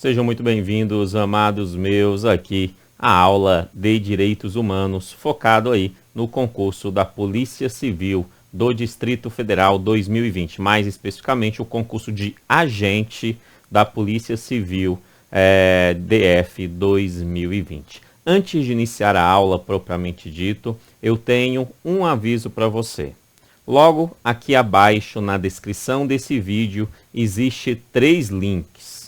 Sejam muito bem-vindos, amados meus, aqui à aula de Direitos Humanos, focado aí no concurso da Polícia Civil do Distrito Federal 2020, mais especificamente o concurso de agente da Polícia Civil DF 2020. Antes de iniciar a aula propriamente dito, eu tenho um aviso para você. Logo aqui abaixo na descrição desse vídeo existe 3 links.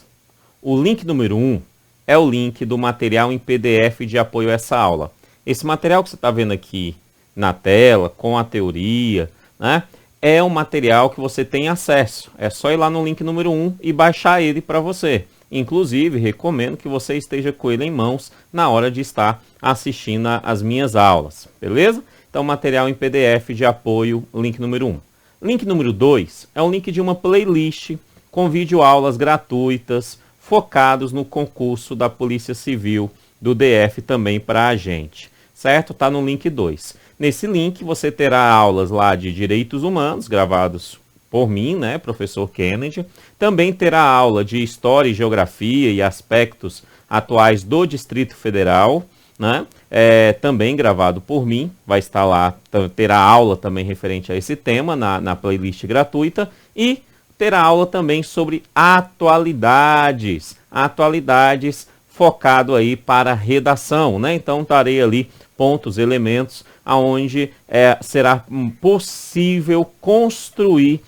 O link número 1 é o link do material em PDF de apoio a essa aula. Esse material que você está vendo aqui na tela, com a teoria, né, é um material que você tem acesso. É só ir lá no link número 1 e baixar ele para você. Inclusive, recomendo que você esteja com ele em mãos na hora de estar assistindo às minhas aulas, beleza? Então, material em PDF de apoio, link número 1. Link número 2 é o link de uma playlist com videoaulas gratuitas, focados no concurso da Polícia Civil do DF também para agente, certo? Tá no link 2. Nesse link você terá aulas lá de Direitos Humanos, gravados por mim, né, professor Kennedy. Também terá aula de História e Geografia e aspectos atuais do Distrito Federal, né? Também gravado por mim, vai estar lá, terá aula também referente a esse tema na playlist gratuita e terá aula também sobre atualidades focado aí para redação, né? Então darei ali pontos, elementos aonde será possível construir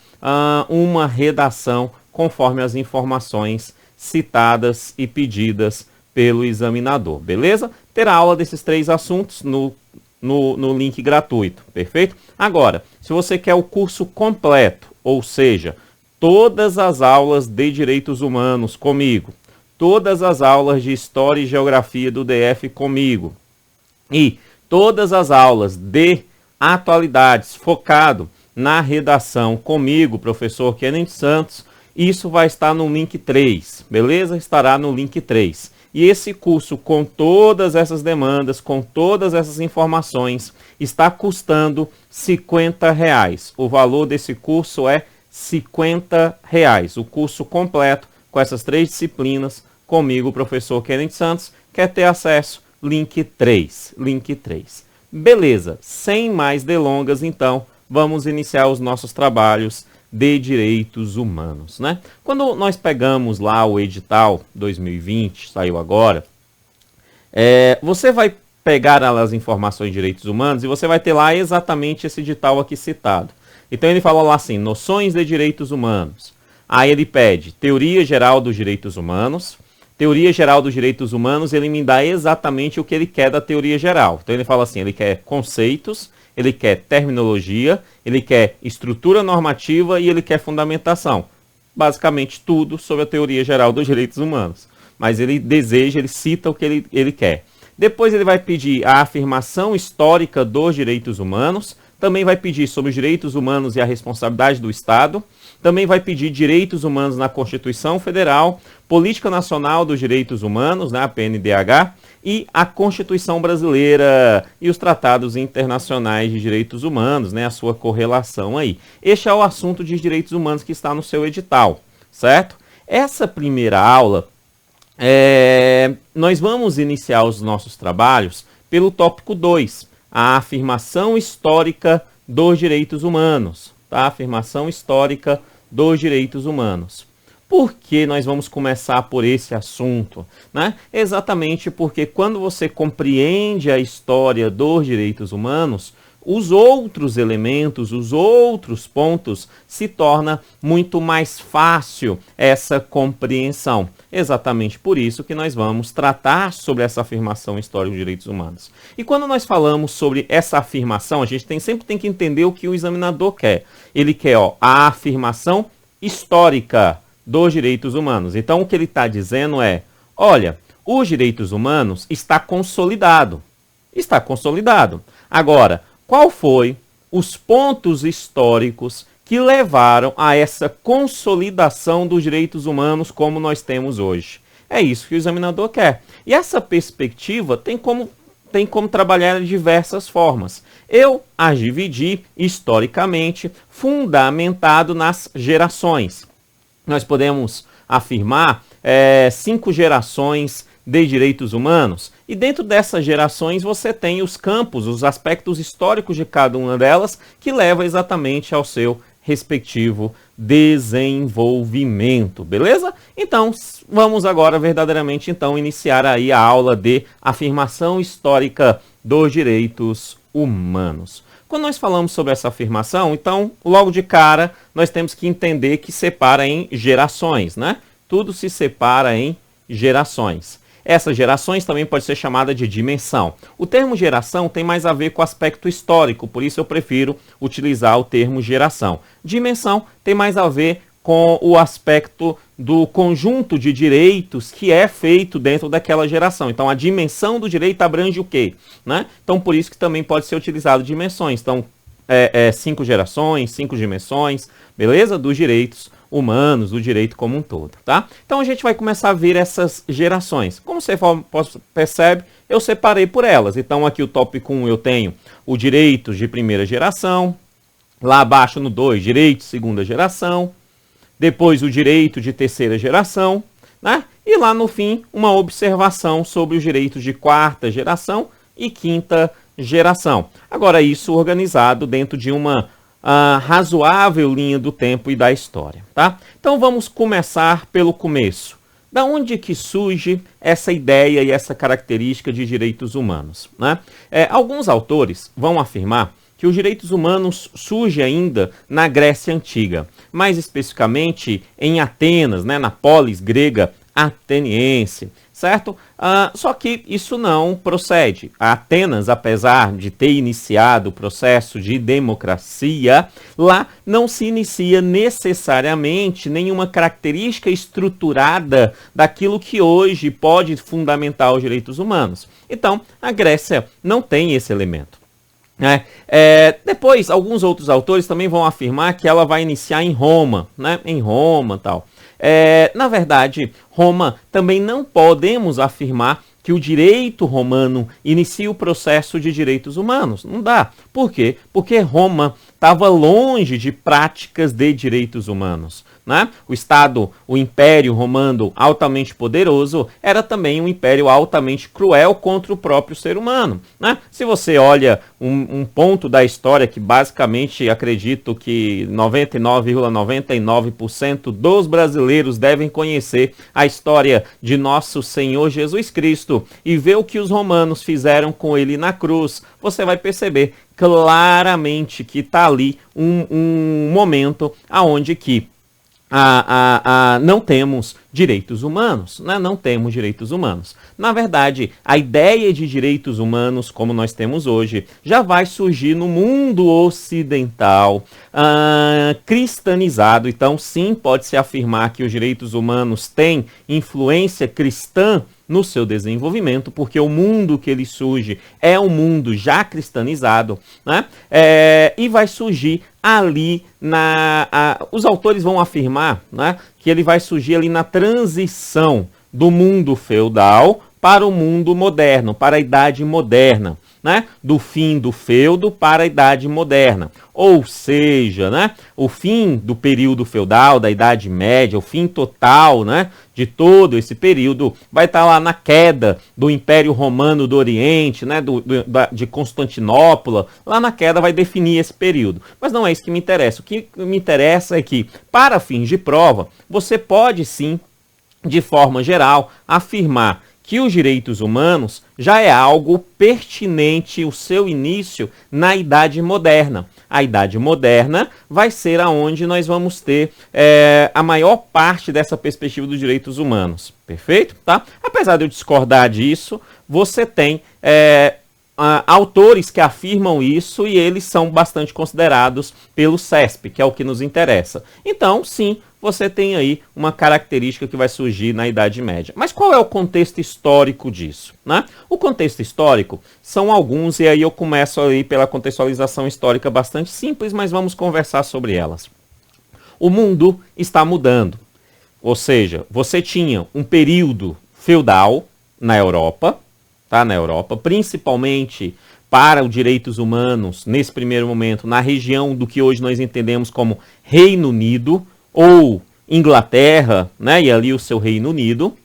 uma redação conforme as informações citadas e pedidas pelo examinador, beleza? Terá aula desses 3 assuntos no link gratuito, perfeito? Agora, se você quer o curso completo, ou seja, todas as aulas de Direitos Humanos comigo, todas as aulas de História e Geografia do DF comigo e todas as aulas de atualidades focado na redação comigo, professor Kennedy Santos, isso vai estar no link 3, beleza? Estará no link 3. E esse curso com todas essas demandas, com todas essas informações, está custando R$ 50. O valor desse curso é R$ 50, o curso completo com essas 3 disciplinas comigo, professor Kennedy Santos. Quer ter acesso? Link 3. Beleza, sem mais delongas, então, vamos iniciar os nossos trabalhos de direitos humanos, né? Quando nós pegamos lá o edital 2020, saiu agora, você vai pegar as informações de direitos humanos e você vai ter lá exatamente esse edital aqui citado. Então ele fala lá assim, noções de direitos humanos. Aí ele pede teoria geral dos direitos humanos. Teoria geral dos direitos humanos, ele me dá exatamente o que ele quer da teoria geral. Então ele fala assim, ele quer conceitos, ele quer terminologia, ele quer estrutura normativa e ele quer fundamentação. Basicamente tudo sobre a teoria geral dos direitos humanos. Mas ele deseja, ele cita o que ele quer. Depois ele vai pedir a afirmação histórica dos direitos humanos. Também vai pedir sobre os direitos humanos e a responsabilidade do Estado. Também vai pedir direitos humanos na Constituição Federal, Política Nacional dos Direitos Humanos, né, a PNDH, e a Constituição Brasileira e os tratados internacionais de direitos humanos, né, a sua correlação aí. Este é o assunto de direitos humanos que está no seu edital, certo? Essa primeira aula, nós vamos iniciar os nossos trabalhos pelo tópico 2, a afirmação histórica dos direitos humanos, tá? Afirmação histórica dos direitos humanos. Por que nós vamos começar por esse assunto, né? Exatamente porque quando você compreende a história dos direitos humanos, os outros elementos, os outros pontos, se torna muito mais fácil essa compreensão. Exatamente por isso que nós vamos tratar sobre essa afirmação histórica dos direitos humanos. E quando nós falamos sobre essa afirmação, a gente sempre tem que entender o que o examinador quer. Ele quer a afirmação histórica dos direitos humanos. Então o que ele está dizendo é, olha, os direitos humanos está consolidado. Está consolidado. Agora, qual foi os pontos históricos que levaram a essa consolidação dos direitos humanos como nós temos hoje? É isso que o examinador quer. E essa perspectiva tem como trabalhar de diversas formas. Eu as dividi historicamente, fundamentado nas gerações. Nós podemos afirmar 5 gerações de direitos humanos, e dentro dessas gerações você tem os campos, os aspectos históricos de cada uma delas, que leva exatamente ao seu respectivo desenvolvimento, beleza? Então, vamos agora verdadeiramente então iniciar aí a aula de afirmação histórica dos direitos humanos. Quando nós falamos sobre essa afirmação, então, logo de cara, nós temos que entender que separa em gerações, né? Tudo se separa em gerações. Essas gerações também pode ser chamada de dimensão. O termo geração tem mais a ver com o aspecto histórico, por isso eu prefiro utilizar o termo geração. Dimensão tem mais a ver com o aspecto do conjunto de direitos que é feito dentro daquela geração. Então, a dimensão do direito abrange o quê? Né? Então, por isso que também pode ser utilizado dimensões. Então, 5 gerações, 5 dimensões, beleza? Dos direitos humanos, do direito como um todo, tá? Então a gente vai começar a ver essas gerações. Como você percebe, eu separei por elas. Então aqui o tópico 1 eu tenho o direitos de primeira geração, lá abaixo no 2, direitos de segunda geração, depois o direito de terceira geração, né? E lá no fim, uma observação sobre os direitos de quarta geração e quinta geração. Agora isso organizado dentro de uma razoável linha do tempo e da história, tá? Então vamos começar pelo começo. Da onde que surge essa ideia e essa característica de direitos humanos, né? Alguns autores vão afirmar que os direitos humanos surgem ainda na Grécia Antiga, mais especificamente em Atenas, né, na polis grega ateniense, certo? Só que isso não procede. A Atenas, apesar de ter iniciado o processo de democracia, lá não se inicia necessariamente nenhuma característica estruturada daquilo que hoje pode fundamentar os direitos humanos. Então, a Grécia não tem esse elemento. Depois, alguns outros autores também vão afirmar que ela vai iniciar em Roma, né? Em Roma e tal. Na verdade, Roma também não podemos afirmar que o direito romano inicia o processo de direitos humanos. Não dá. Por quê? Porque Roma estava longe de práticas de direitos humanos, né? O Império Romano altamente poderoso era também um império altamente cruel contra o próprio ser humano, né? Se você olha um ponto da história que basicamente acredito que 99,99% dos brasileiros devem conhecer a história de nosso Senhor Jesus Cristo e ver o que os romanos fizeram com ele na cruz, você vai perceber claramente que está ali um momento aonde que não temos direitos humanos, né? Não temos direitos humanos. Na verdade, a ideia de direitos humanos, como nós temos hoje, já vai surgir no mundo ocidental, cristianizado. Então, sim, pode-se afirmar que os direitos humanos têm influência cristã no seu desenvolvimento, porque o mundo que ele surge é um mundo já cristianizado, né? E vai surgir ali os autores vão afirmar, né, que ele vai surgir ali na transição do mundo feudal para o mundo moderno, para a idade moderna, né? Do fim do feudo para a idade moderna. Ou seja, né, o fim do período feudal, da Idade Média, o fim total, né, de todo esse período, vai estar lá na queda do Império Romano do Oriente, né, de Constantinopla, lá na queda vai definir esse período. Mas não é isso que me interessa. O que me interessa é que, para fins de prova, você pode sim, de forma geral, afirmar que os direitos humanos já é algo pertinente, o seu início na Idade Moderna. A Idade Moderna vai ser aonde nós vamos ter a maior parte dessa perspectiva dos direitos humanos. Perfeito? Tá? Apesar de eu discordar disso, você tem autores que afirmam isso e eles são bastante considerados pelo CESP, que é o que nos interessa. Então, sim, você tem aí uma característica que vai surgir na Idade Média. Mas qual é o contexto histórico disso, né? O contexto histórico são alguns, e aí eu começo aí pela contextualização histórica bastante simples, mas vamos conversar sobre elas. O mundo está mudando. Ou seja, você tinha um período feudal na Europa, tá? Na Europa, principalmente para os direitos humanos, nesse primeiro momento, na região do que hoje nós entendemos como Reino Unido, ou Inglaterra, né, e ali o seu Reino Unido,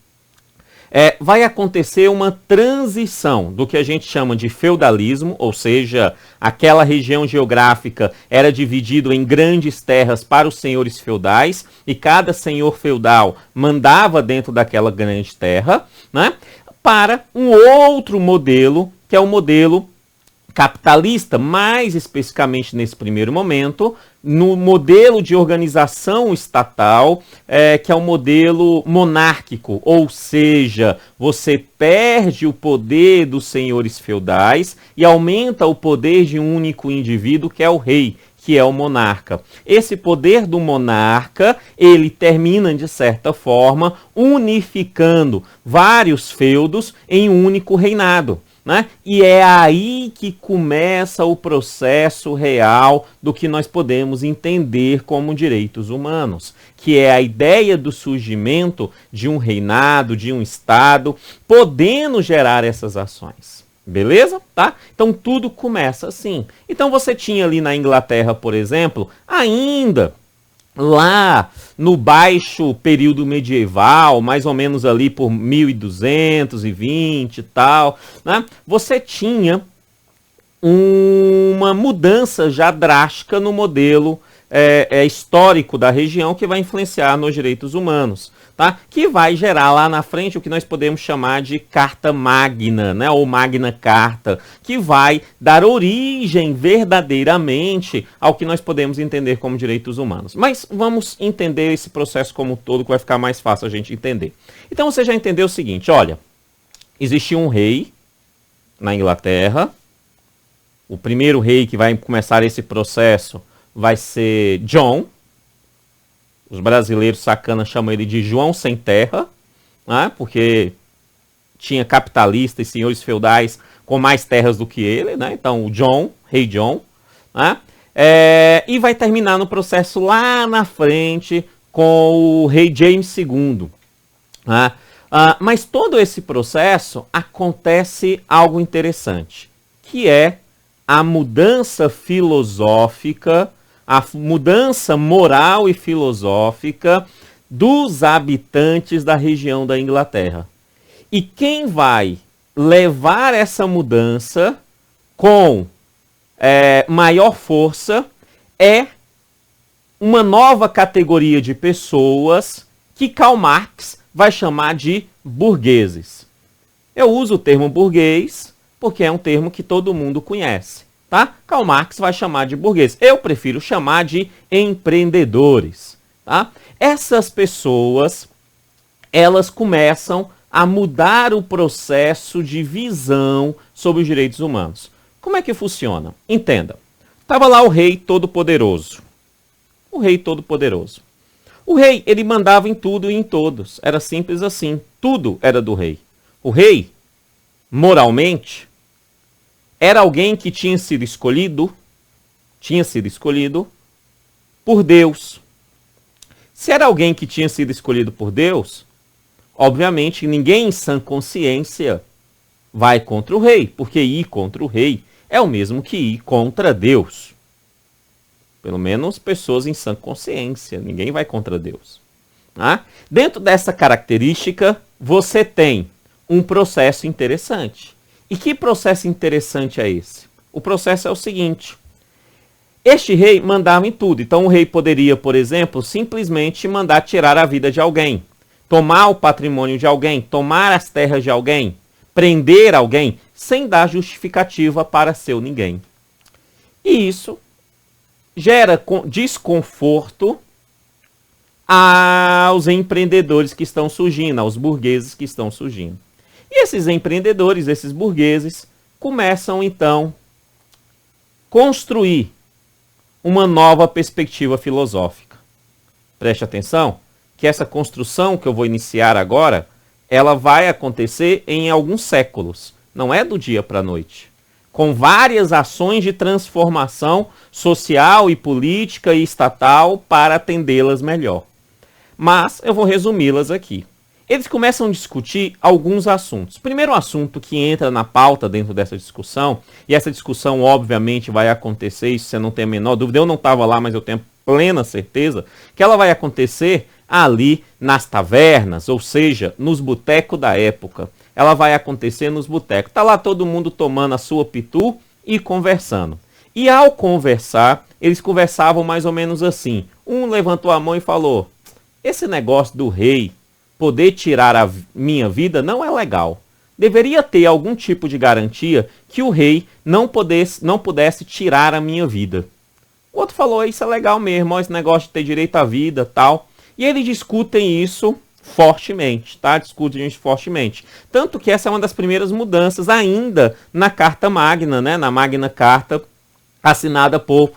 vai acontecer uma transição do que a gente chama de feudalismo, ou seja, aquela região geográfica era dividida em grandes terras para os senhores feudais, e cada senhor feudal mandava dentro daquela grande terra, né, para um outro modelo, que é o modelo capitalista, mais especificamente nesse primeiro momento, no modelo de organização estatal, que é o modelo monárquico, ou seja, você perde o poder dos senhores feudais e aumenta o poder de um único indivíduo, que é o rei, que é o monarca. Esse poder do monarca, ele termina, de certa forma, unificando vários feudos em um único reinado. Né? E é aí que começa o processo real do que nós podemos entender como direitos humanos, que é a ideia do surgimento de um reinado, de um Estado, podendo gerar essas ações. Beleza? Tá? Então tudo começa assim. Então você tinha ali na Inglaterra, por exemplo, ainda lá no baixo período medieval, mais ou menos ali por 1220 e tal, né, você tinha uma mudança já drástica no modelo histórico da região, que vai influenciar nos direitos humanos, tá? Que vai gerar lá na frente o que nós podemos chamar de Carta Magna, né? Ou Magna Carta, que vai dar origem verdadeiramente ao que nós podemos entender como direitos humanos. Mas vamos entender esse processo como um todo, que vai ficar mais fácil a gente entender. Então você já entendeu o seguinte, olha, existia um rei na Inglaterra, o primeiro rei que vai começar esse processo vai ser John. Os brasileiros sacanas chamam ele de João Sem Terra, né? Porque tinha capitalistas e senhores feudais com mais terras do que ele, né? Então o John, rei John, né? E vai terminar no processo lá na frente com o rei James II. Né? Mas todo esse processo acontece algo interessante, que é a mudança filosófica, a mudança moral e filosófica dos habitantes da região da Inglaterra. E quem vai levar essa mudança com maior força é uma nova categoria de pessoas que Karl Marx vai chamar de burgueses. Eu uso o termo burguês porque é um termo que todo mundo conhece. Tá? Karl Marx vai chamar de burguês. Eu prefiro chamar de empreendedores. Tá? Essas pessoas, elas começam a mudar o processo de visão sobre os direitos humanos. Como é que funciona? Entenda. Estava lá o rei todo-poderoso. O rei todo-poderoso. O rei, ele mandava em tudo e em todos. Era simples assim. Tudo era do rei. O rei, moralmente, era alguém que tinha sido escolhido por Deus. Se era alguém que tinha sido escolhido por Deus, obviamente ninguém em sã consciência vai contra o rei, porque ir contra o rei é o mesmo que ir contra Deus. Pelo menos pessoas em sã consciência, ninguém vai contra Deus. Tá? Dentro dessa característica, você tem um processo interessante. E que processo interessante é esse? O processo é o seguinte. Este rei mandava em tudo. Então o rei poderia, por exemplo, simplesmente mandar tirar a vida de alguém, tomar o patrimônio de alguém, tomar as terras de alguém, prender alguém, sem dar justificativa para seu ninguém. E isso gera desconforto aos empreendedores que estão surgindo, aos burgueses que estão surgindo. E esses empreendedores, esses burgueses, começam então a construir uma nova perspectiva filosófica. Preste atenção que essa construção que eu vou iniciar agora, ela vai acontecer em alguns séculos. Não é do dia para a noite. Com várias ações de transformação social e política e estatal para atendê-las melhor. Mas eu vou resumi-las aqui. Eles começam a discutir alguns assuntos. O primeiro assunto que entra na pauta dentro dessa discussão, e essa discussão obviamente vai acontecer, isso você não tem a menor dúvida, eu não estava lá, mas eu tenho plena certeza, que ela vai acontecer ali nas tavernas, ou seja, nos botecos da época. Ela vai acontecer nos botecos. Tá lá todo mundo tomando a sua pitu e conversando. E ao conversar, eles conversavam mais ou menos assim. Um levantou a mão e falou: esse negócio do rei poder tirar a minha vida não é legal. Deveria ter algum tipo de garantia que o rei não pudesse tirar a minha vida. O outro falou: isso é legal mesmo, ó, esse negócio de ter direito à vida, tal. E eles discutem isso fortemente, tá? Discutem isso fortemente. Tanto que essa é uma das primeiras mudanças ainda na Carta Magna, né? Na Magna Carta, assinada por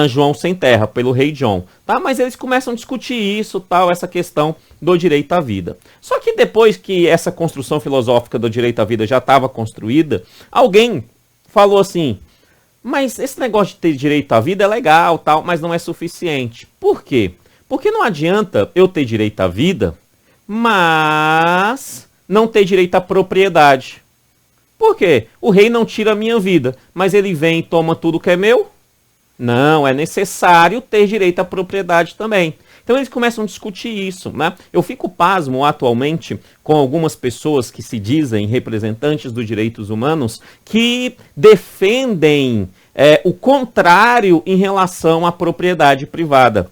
João Sem Terra, pelo rei John, tá? Mas eles começam a discutir isso, tal, essa questão do direito à vida. Só que depois que essa construção filosófica do direito à vida já estava construída, alguém falou assim: mas esse negócio de ter direito à vida é legal, tal, mas não é suficiente. Por quê? Porque não adianta eu ter direito à vida, mas não ter direito à propriedade. Por quê? O rei não tira a minha vida, mas ele vem e toma tudo que é meu? Não, é necessário ter direito à propriedade também. Então eles começam a discutir isso, né? Eu fico pasmo atualmente com algumas pessoas que se dizem representantes dos direitos humanos que defendem o contrário em relação à propriedade privada.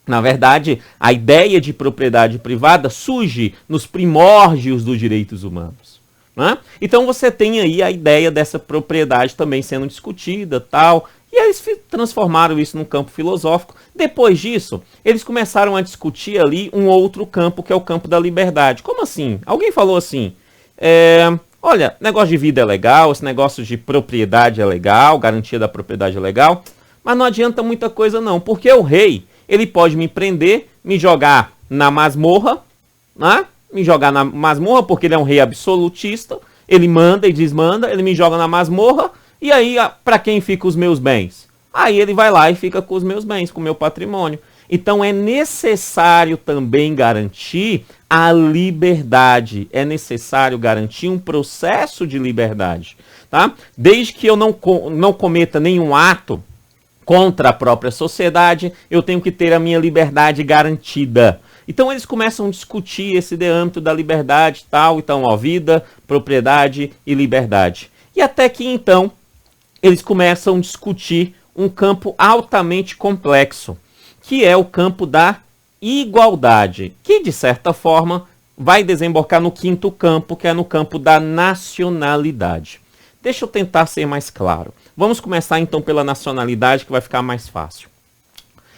Na verdade, a ideia de propriedade privada surge nos primórdios dos direitos humanos. Né? Então você tem aí a ideia dessa propriedade também sendo discutida, tal. E eles transformaram isso num campo filosófico. Depois disso, eles começaram a discutir ali um outro campo, que é o campo da liberdade. Como assim? Alguém falou assim: olha, negócio de vida é legal, esse negócio de propriedade é legal, garantia da propriedade é legal, mas não adianta muita coisa não, porque o rei, ele pode me prender, me jogar na masmorra, né? Me jogar na masmorra porque ele é um rei absolutista, ele manda e desmanda, ele me joga na masmorra, e aí para quem fica os meus bens? Aí ele vai lá e fica com os meus bens, com o meu patrimônio. Então é necessário também garantir a liberdade, é necessário garantir um processo de liberdade, tá? Desde que eu não cometa nenhum ato contra a própria sociedade, eu tenho que ter a minha liberdade garantida. Então eles começam a discutir esse âmbito da liberdade, tal, então, ó, vida, propriedade e liberdade. E até que então eles começam a discutir um campo altamente complexo, que é o campo da igualdade, que de certa forma vai desembocar no quinto campo, que é no campo da nacionalidade. Deixa eu tentar ser mais claro. Vamos começar então pela nacionalidade, que vai ficar mais fácil.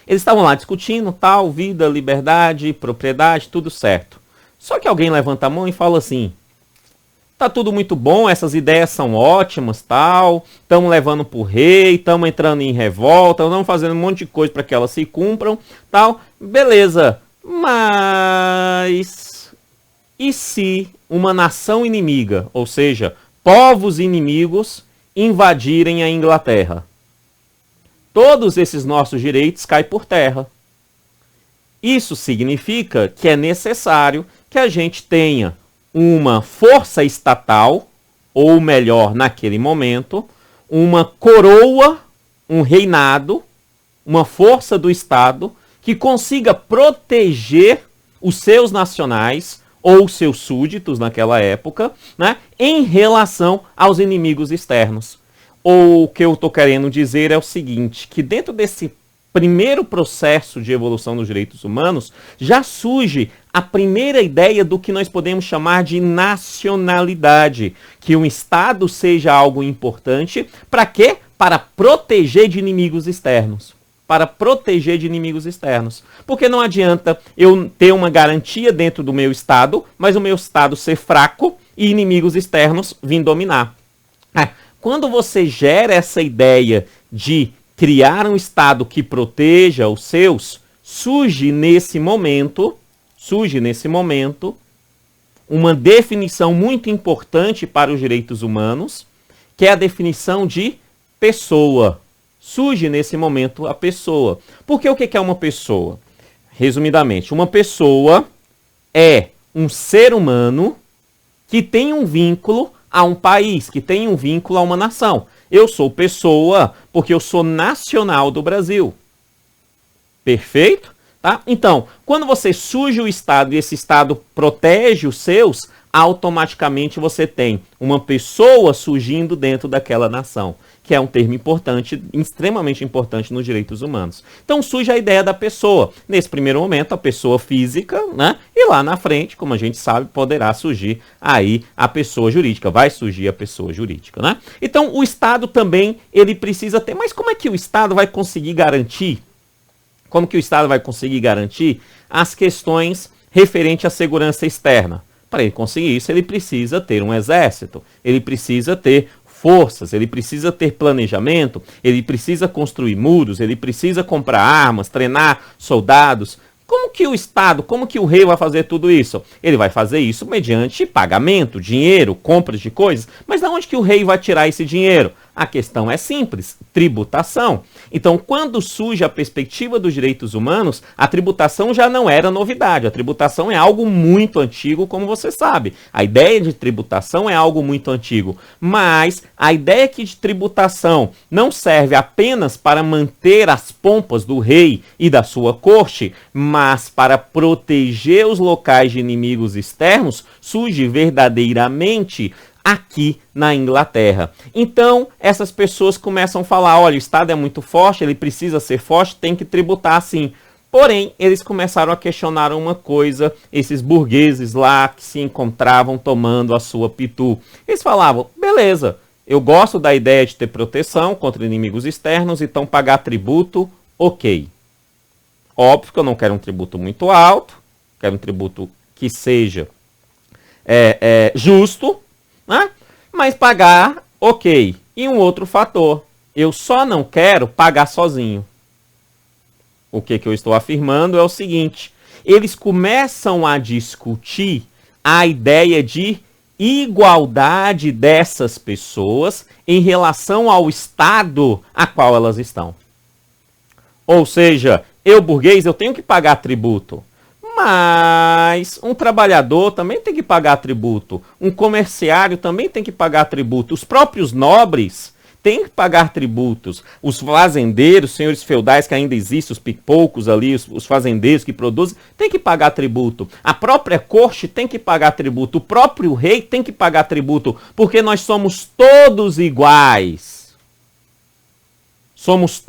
Eles estavam lá discutindo, tal, vida, liberdade, propriedade, tudo certo. Só que alguém levanta a mão e fala assim: tá tudo muito bom, essas ideias são ótimas, tal, estamos levando pro rei, estamos entrando em revolta, estamos fazendo um monte de coisa para que elas se cumpram, tal, beleza. Mas e se uma nação inimiga, ou seja, povos inimigos, invadirem a Inglaterra? Todos esses nossos direitos caem por terra. Isso significa que é necessário que a gente tenha uma força estatal, ou melhor, naquele momento, uma coroa, um reinado, uma força do Estado que consiga proteger os seus nacionais ou seus súditos naquela época, né, em relação aos inimigos externos. Ou o que eu estou querendo dizer é o seguinte, que dentro desse primeiro processo de evolução dos direitos humanos, já surge a primeira ideia do que nós podemos chamar de nacionalidade, que um Estado seja algo importante, para quê? Para proteger de inimigos externos. Para proteger de inimigos externos. Porque não adianta eu ter uma garantia dentro do meu Estado, mas o meu Estado ser fraco e inimigos externos virem dominar. Quando você gera essa ideia de criar um Estado que proteja os seus, surge nesse momento uma definição muito importante para os direitos humanos, que é a definição de pessoa. Surge nesse momento a pessoa. Porque o que é uma pessoa? Resumidamente, uma pessoa é um ser humano que tem um vínculo a um país, que tem um vínculo a uma nação. Eu sou pessoa porque eu sou nacional do Brasil. Perfeito? Tá? Então, quando você surge o Estado e esse Estado protege os seus, automaticamente você tem uma pessoa surgindo dentro daquela nação, que é um termo importante, extremamente importante nos direitos humanos. Então surge a ideia da pessoa. Nesse primeiro momento, a pessoa física, né? E lá na frente, como a gente sabe, poderá surgir aí a pessoa jurídica, vai surgir a pessoa jurídica, né? Então o Estado também, ele precisa ter, mas como é que o Estado vai conseguir garantir? Como que o Estado vai conseguir garantir as questões referentes à segurança externa? Para ele conseguir isso, ele precisa ter um exército, ele precisa ter forças, ele precisa ter planejamento, ele precisa construir muros, ele precisa comprar armas, treinar soldados. Como que o Estado, como que o rei vai fazer tudo isso? Ele vai fazer isso mediante pagamento, dinheiro, compras de coisas. Mas de onde que o rei vai tirar esse dinheiro? A questão é simples, tributação. Então, quando surge a perspectiva dos direitos humanos, a tributação já não era novidade. A tributação é algo muito antigo, como você sabe. A ideia de tributação é algo muito antigo. Mas a ideia que de tributação não serve apenas para manter as pompas do rei e da sua corte, mas para proteger os locais de inimigos externos, surge verdadeiramente aqui na Inglaterra. Então, essas pessoas começam a falar, olha, o Estado é muito forte, ele precisa ser forte, tem que tributar sim. Porém, eles começaram a questionar uma coisa, esses burgueses lá que se encontravam tomando a sua pitu. Eles falavam, beleza, eu gosto da ideia de ter proteção contra inimigos externos, então pagar tributo, ok. Óbvio que eu não quero um tributo muito alto, quero um tributo que seja justo, né? Mas pagar, ok. E um outro fator, eu só não quero pagar sozinho. O que eu estou afirmando é o seguinte, eles começam a discutir a ideia de igualdade dessas pessoas em relação ao Estado a qual elas estão. Ou seja, eu burguês, eu tenho que pagar tributo. Mas um trabalhador também tem que pagar tributo. Um comerciário também tem que pagar tributo. Os próprios nobres têm que pagar tributos. Os fazendeiros, senhores feudais que ainda existem, os pipocos ali, os fazendeiros que produzem, têm que pagar tributo. A própria corte tem que pagar tributo. O próprio rei tem que pagar tributo. Porque nós somos todos iguais. Somos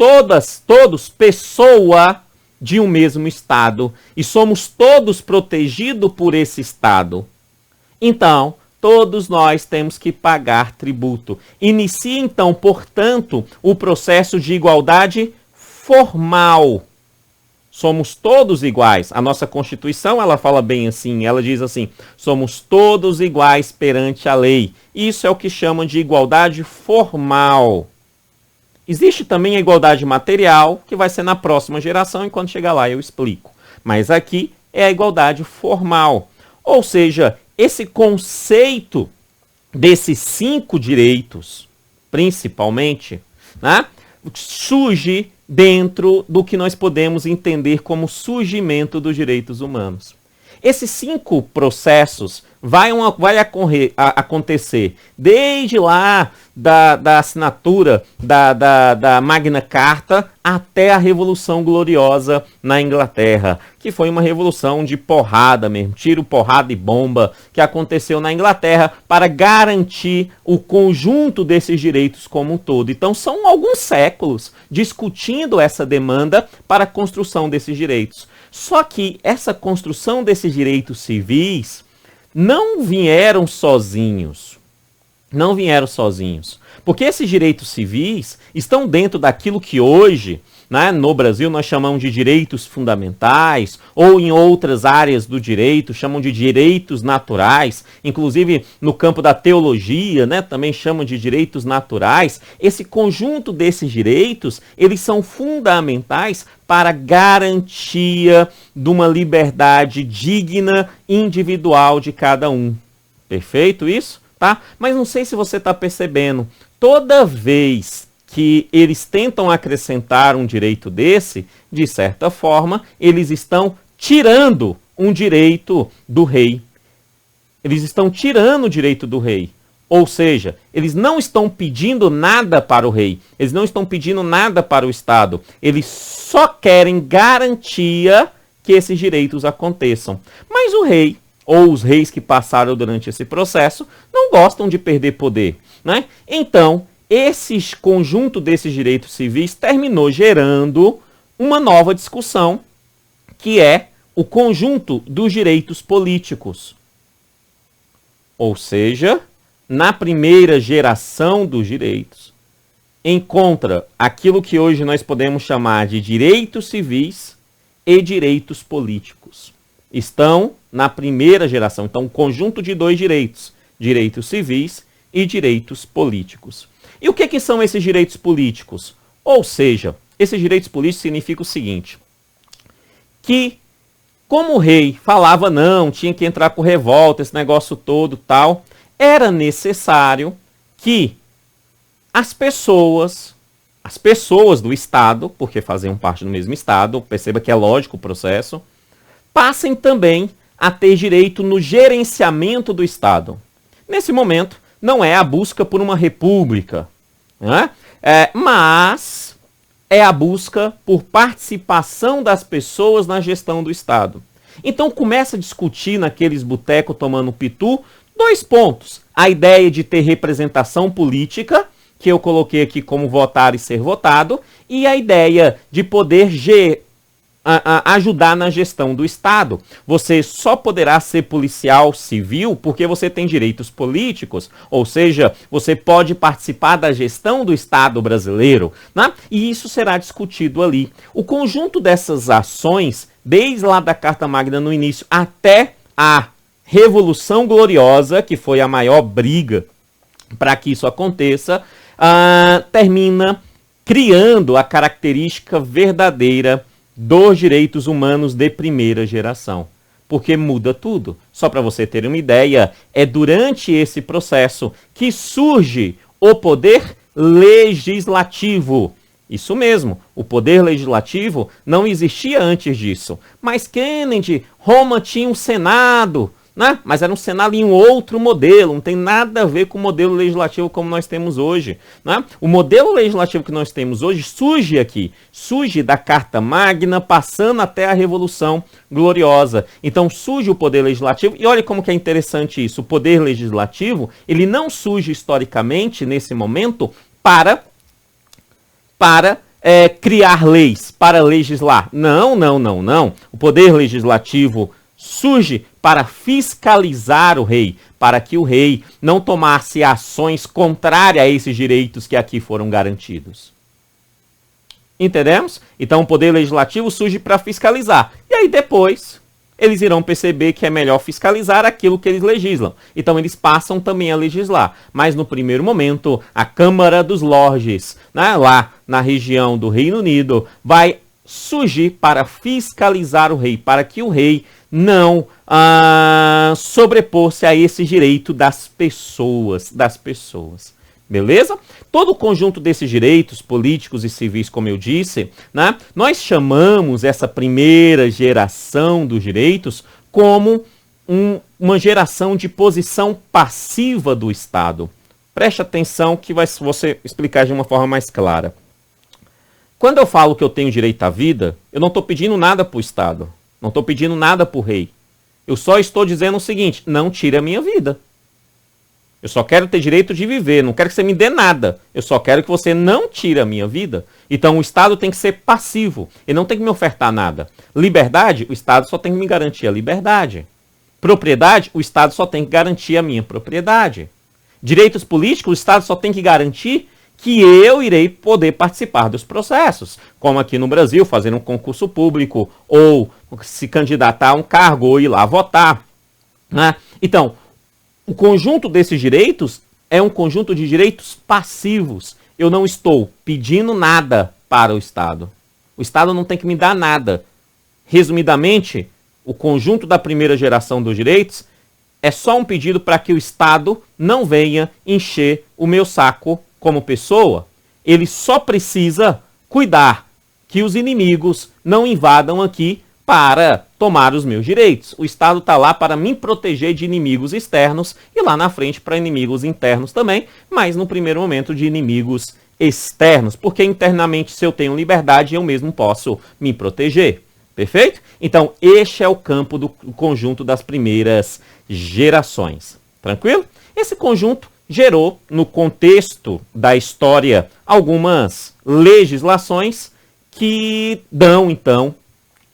todos pessoa de um mesmo Estado, e somos todos protegidos por esse Estado. Então, todos nós temos que pagar tributo. Inicia, então, portanto, o processo de igualdade formal. Somos todos iguais. A nossa Constituição, ela fala bem assim, ela diz assim, somos todos iguais perante a lei. Isso é o que chamam de igualdade formal. Existe também a igualdade material, que vai ser na próxima geração, e quando chegar lá eu explico. Mas aqui é a igualdade formal. Ou seja, esse conceito desses 5 direitos, principalmente, né, surge dentro do que nós podemos entender como surgimento dos direitos humanos. Esses 5 processos vai acontecer desde lá da assinatura da Magna Carta até a Revolução Gloriosa na Inglaterra, que foi uma revolução de porrada mesmo, tiro, porrada e bomba, que aconteceu na Inglaterra para garantir o conjunto desses direitos como um todo. Então são alguns séculos discutindo essa demanda para a construção desses direitos. Só que essa construção desses direitos civis não vieram sozinhos. Não vieram sozinhos. Porque esses direitos civis estão dentro daquilo que hoje, né, no Brasil, nós chamamos de direitos fundamentais, ou em outras áreas do direito, chamam de direitos naturais, inclusive no campo da teologia, né, também chamam de direitos naturais. Esse conjunto desses direitos, eles são fundamentais para a garantia de uma liberdade digna individual de cada um. Perfeito isso? Tá? Mas não sei se você está percebendo, toda vez que eles tentam acrescentar um direito desse, de certa forma, eles estão tirando um direito do rei. Eles estão tirando o direito do rei. Ou seja, eles não estão pedindo nada para o rei, eles não estão pedindo nada para o Estado, eles só querem garantia que esses direitos aconteçam. Mas o rei, ou os reis que passaram durante esse processo, não gostam de perder poder, né? Então, esse conjunto desses direitos civis terminou gerando uma nova discussão, que é o conjunto dos direitos políticos. Ou seja, na primeira geração dos direitos, encontra aquilo que hoje nós podemos chamar de direitos civis e direitos políticos. Estão na primeira geração. Então, um conjunto de dois direitos, direitos civis e direitos políticos. E o que são esses direitos políticos? Ou seja, esses direitos políticos significam o seguinte, que como o rei falava não, tinha que entrar com revolta, esse negócio todo tal, era necessário que as pessoas do Estado, porque faziam parte do mesmo Estado, perceba que é lógico o processo, passem também a ter direito no gerenciamento do Estado. Nesse momento, não é a busca por uma república, né? Mas é a busca por participação das pessoas na gestão do Estado. Então começa a discutir naqueles botecos tomando pitu, dois pontos. A ideia de ter representação política, que eu coloquei aqui como votar e ser votado, e a ideia de poder ajudar na gestão do Estado. Você só poderá ser policial civil porque você tem direitos políticos, ou seja, você pode participar da gestão do Estado brasileiro, né? E isso será discutido ali. O conjunto dessas ações, desde lá da Carta Magna no início até a Revolução Gloriosa, que foi a maior briga para que isso aconteça, termina criando a característica verdadeira dos direitos humanos de primeira geração. Porque muda tudo. Só para você ter uma ideia, é durante esse processo que surge o poder legislativo. Isso mesmo, o poder legislativo não existia antes disso. Mas Kennedy, Roma tinha um Senado, né? Mas era um Senado em um outro modelo, não tem nada a ver com o modelo legislativo como nós temos hoje, né? O modelo legislativo que nós temos hoje surge aqui, surge da Carta Magna, passando até a Revolução Gloriosa. Então surge o poder legislativo, e olha como que é interessante isso, o poder legislativo, ele não surge historicamente, nesse momento, para criar leis, para legislar. Não. O poder legislativo surge para fiscalizar o rei, para que o rei não tomasse ações contrárias a esses direitos que aqui foram garantidos. Entendemos? Então o poder legislativo surge para fiscalizar. E aí depois eles irão perceber que é melhor fiscalizar aquilo que eles legislam. Então eles passam também a legislar. Mas no primeiro momento, a Câmara dos Lordes, né, lá na região do Reino Unido, vai surgir para fiscalizar o rei, para que o rei não sobrepor-se a esse direito das pessoas. Beleza? Todo o conjunto desses direitos políticos e civis, como eu disse, né, nós chamamos essa primeira geração dos direitos como uma geração de posição passiva do Estado. Preste atenção que vou explicar de uma forma mais clara. Quando eu falo que eu tenho direito à vida, eu não estou pedindo nada para o Estado. Não estou pedindo nada para o rei. Eu só estou dizendo o seguinte, não tire a minha vida. Eu só quero ter direito de viver, não quero que você me dê nada. Eu só quero que você não tire a minha vida. Então o Estado tem que ser passivo, ele não tem que me ofertar nada. Liberdade, o Estado só tem que me garantir a liberdade. Propriedade, o Estado só tem que garantir a minha propriedade. Direitos políticos, o Estado só tem que garantir que eu irei poder participar dos processos, como aqui no Brasil, fazer um concurso público, ou se candidatar a um cargo, ou ir lá votar, né? Então, o conjunto desses direitos é um conjunto de direitos passivos. Eu não estou pedindo nada para o Estado. O Estado não tem que me dar nada. Resumidamente, o conjunto da primeira geração dos direitos é só um pedido para que o Estado não venha encher o meu saco como pessoa. Ele só precisa cuidar que os inimigos não invadam aqui para tomar os meus direitos. O Estado está lá para me proteger de inimigos externos e lá na frente para inimigos internos também, mas no primeiro momento de inimigos externos, porque internamente se eu tenho liberdade eu mesmo posso me proteger. Perfeito? Então, este é o campo do conjunto das primeiras gerações. Tranquilo? Esse conjunto gerou, no contexto da história, algumas legislações que dão, então,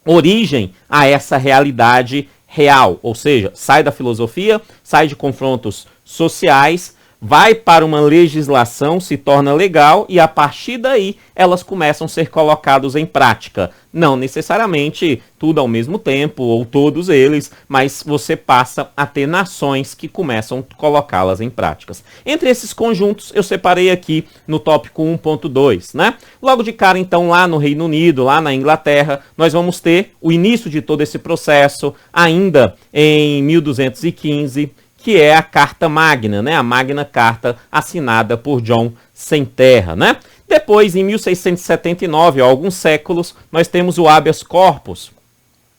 origem a essa realidade real. Ou seja, sai da filosofia, sai de confrontos sociais, vai para uma legislação, se torna legal e a partir daí elas começam a ser colocadas em prática. Não necessariamente tudo ao mesmo tempo ou todos eles, mas você passa a ter nações que começam a colocá-las em práticas. Entre esses conjuntos eu separei aqui no tópico 1.2, né? Logo de cara então lá no Reino Unido, lá na Inglaterra, nós vamos ter o início de todo esse processo ainda em 1215, que é a Carta Magna, né? A Magna Carta assinada por John Sem Terra, né? Depois, em 1679, há alguns séculos, nós temos o habeas corpus,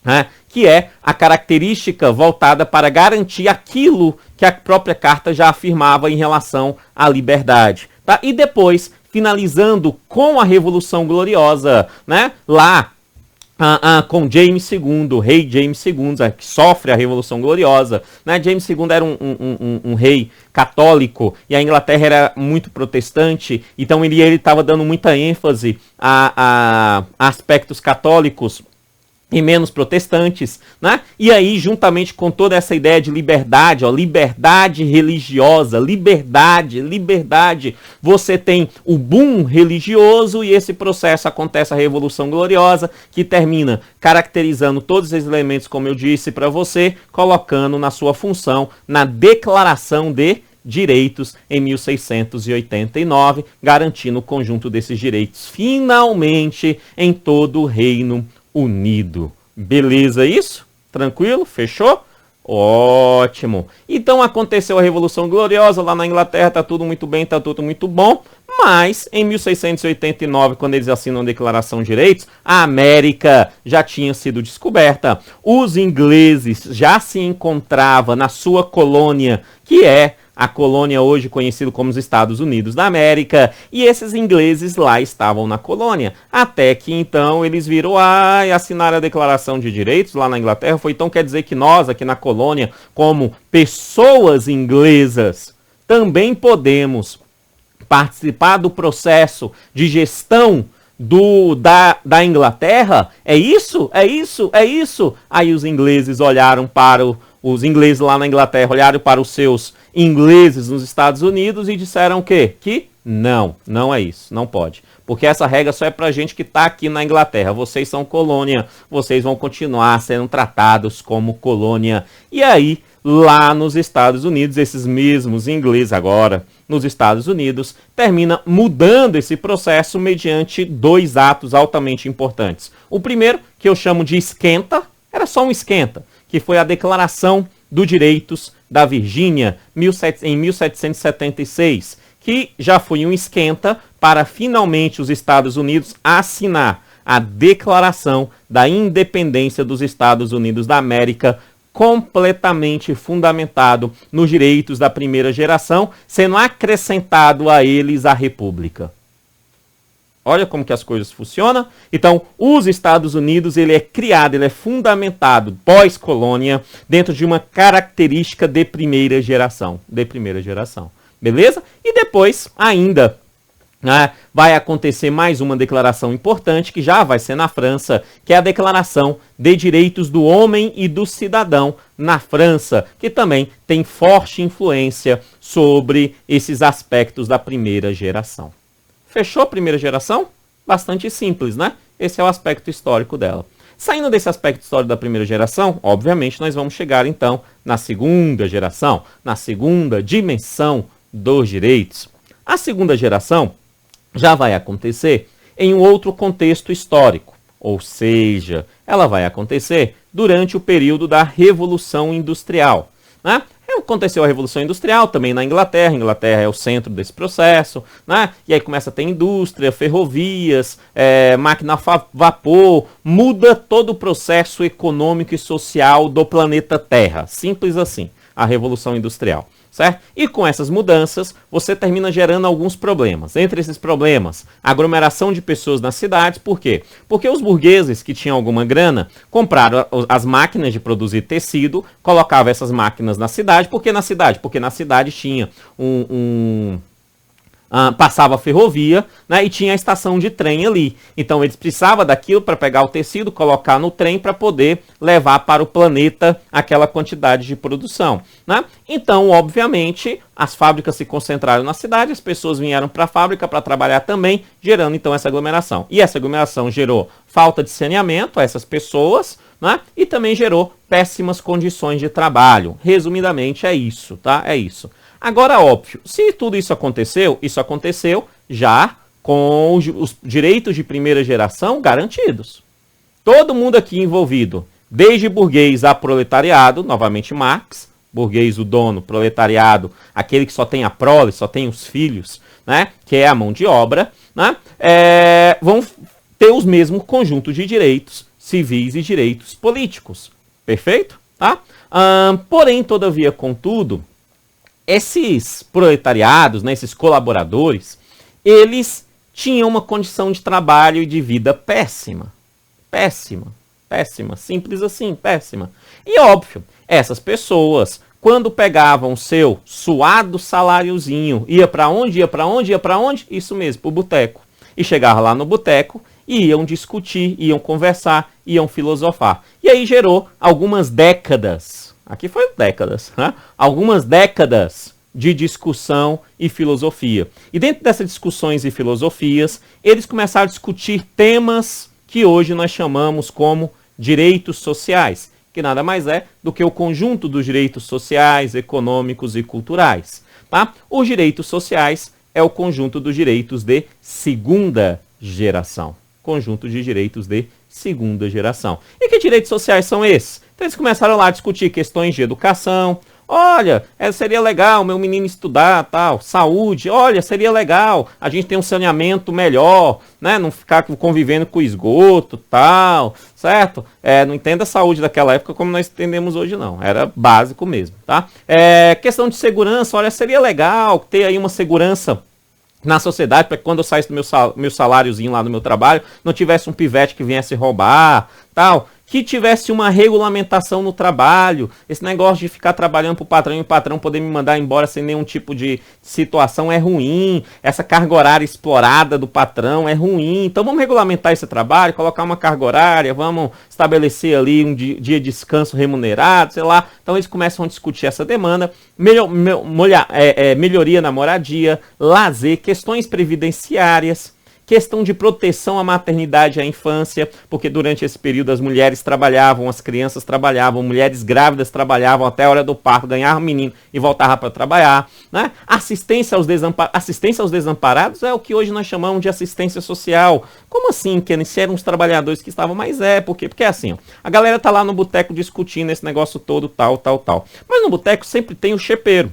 né? Que é a característica voltada para garantir aquilo que a própria carta já afirmava em relação à liberdade, tá? E depois, finalizando com a Revolução Gloriosa, né? Lá com James II, o rei James II, que sofre a Revolução Gloriosa, né? James II era um rei católico e a Inglaterra era muito protestante, então ele estava dando muita ênfase a aspectos católicos e menos protestantes, né? E aí, juntamente com toda essa ideia de liberdade, ó, liberdade religiosa, liberdade, você tem o boom religioso e esse processo acontece a Revolução Gloriosa, que termina caracterizando todos esses elementos, como eu disse para você, colocando na sua função na Declaração de Direitos em 1689, garantindo o conjunto desses direitos finalmente em todo o Reino Unido. Beleza isso? Tranquilo? Fechou? Ótimo. Então aconteceu a Revolução Gloriosa lá na Inglaterra, tá tudo muito bem, tá tudo muito bom, mas em 1689, quando eles assinam a Declaração de Direitos, a América já tinha sido descoberta. Os ingleses já se encontravam na sua colônia, que é a colônia hoje conhecida como os Estados Unidos da América, e esses ingleses lá estavam na colônia, até que então eles viram e assinaram a Declaração de Direitos lá na Inglaterra. Foi então quer dizer que nós aqui na colônia, como pessoas inglesas, também podemos participar do processo de gestão da Inglaterra? É isso? É isso? É isso? Aí os ingleses olharam para os ingleses lá na Inglaterra olharam para os seus ingleses nos Estados Unidos e disseram o quê? Que não é isso, não pode. Porque essa regra só é pra gente que tá aqui na Inglaterra. Vocês são colônia, vocês vão continuar sendo tratados como colônia. E aí, lá nos Estados Unidos, esses mesmos ingleses agora, nos Estados Unidos, termina mudando esse processo mediante dois atos altamente importantes. O primeiro, que eu chamo de esquenta, era só um esquenta, que foi a Declaração dos Direitos da Virgínia, em 1776, que já foi um esquenta para finalmente os Estados Unidos assinar a Declaração da Independência dos Estados Unidos da América, completamente fundamentado nos direitos da primeira geração, sendo acrescentado a eles a República. Olha como que as coisas funcionam. Então, os Estados Unidos, ele é criado, ele é fundamentado pós-colônia dentro de uma característica de primeira geração. Beleza? E depois, ainda, vai acontecer mais uma declaração importante, que já vai ser na França, que é a Declaração de Direitos do Homem e do Cidadão na França, que também tem forte influência sobre esses aspectos da primeira geração. Fechou a primeira geração? Bastante simples, né? Esse é o aspecto histórico dela. Saindo desse aspecto histórico da primeira geração, obviamente nós vamos chegar então na segunda geração, na segunda dimensão dos direitos. A segunda geração já vai acontecer em um outro contexto histórico, ou seja, ela vai acontecer durante o período da Revolução Industrial, né? Aconteceu a Revolução Industrial também na Inglaterra. A Inglaterra é o centro desse processo, né? E aí começa a ter indústria, ferrovias, máquina a vapor, muda todo o processo econômico e social do planeta Terra. Simples assim, a Revolução Industrial. certo? E com essas mudanças, você termina gerando alguns problemas. Entre esses problemas, aglomeração de pessoas nas cidades. Por quê? Porque os burgueses que tinham alguma grana compraram as máquinas de produzir tecido, colocavam essas máquinas na cidade. Por que na cidade? Porque na cidade tinha passava a ferrovia, né, e tinha a estação de trem ali. Então eles precisavam daquilo para pegar o tecido, colocar no trem para poder levar para o planeta aquela quantidade de produção, né? Então, obviamente, as fábricas se concentraram na cidade, as pessoas vieram para a fábrica para trabalhar também, gerando então essa aglomeração. E essa aglomeração gerou falta de saneamento a essas pessoas, né? E também gerou péssimas condições de trabalho. Resumidamente é isso, tá? É isso. Agora, óbvio, se tudo isso aconteceu já com os direitos de primeira geração garantidos. Todo mundo aqui envolvido, desde burguês a proletariado, novamente Marx, burguês o dono, proletariado, aquele que só tem a prole, só tem os filhos, né, que é a mão de obra, né, vão ter os mesmos conjuntos de direitos civis e direitos políticos. Perfeito? Tá? Porém, todavia, contudo, esses proletariados, né, esses colaboradores, eles tinham uma condição de trabalho e de vida péssima. Péssima. Péssima. Simples assim, péssima. E óbvio, essas pessoas, quando pegavam o seu suado saláriozinho, ia para onde? Ia para onde? Ia para onde? Isso mesmo, pro boteco. E chegava lá no boteco e iam discutir, iam conversar, iam filosofar. E aí gerou algumas décadas. Aqui foi décadas, né? Algumas décadas de discussão e filosofia. E dentro dessas discussões e filosofias, eles começaram a discutir temas que hoje nós chamamos como direitos sociais, que nada mais é do que o conjunto dos direitos sociais, econômicos e culturais. Tá? Os direitos sociais é o conjunto dos direitos de segunda geração. Conjunto de direitos de segunda geração. E que direitos sociais são esses? Então eles começaram lá a discutir questões de educação. Olha, seria legal meu menino estudar, tal. Saúde, olha, seria legal a gente ter um saneamento melhor, né? Não ficar convivendo com esgoto, tal, certo? Não entenda a saúde daquela época como nós entendemos hoje, não. Era básico mesmo, tá? Questão de segurança, olha, seria legal ter aí uma segurança na sociedade, para que quando eu saísse do meu saláriozinho lá no meu trabalho, não tivesse um pivete que viesse roubar, tal, que tivesse uma regulamentação no trabalho, esse negócio de ficar trabalhando para o patrão e o patrão poder me mandar embora sem nenhum tipo de situação é ruim, essa carga horária explorada do patrão é ruim, então vamos regulamentar esse trabalho, colocar uma carga horária, vamos estabelecer ali um dia de descanso remunerado, sei lá, então eles começam a discutir essa demanda, melhoria na moradia, lazer, questões previdenciárias, questão de proteção à maternidade e à infância, porque durante esse período as mulheres trabalhavam, as crianças trabalhavam, mulheres grávidas trabalhavam até a hora do parto, ganhavam menino e voltavam para trabalhar, né? Assistência aos desamparados é o que hoje nós chamamos de assistência social. Como assim, que eles eram os trabalhadores que estavam? Mas por quê? Porque é assim, ó, a galera tá lá no boteco discutindo esse negócio todo, tal. Mas no boteco sempre tem o chepeiro.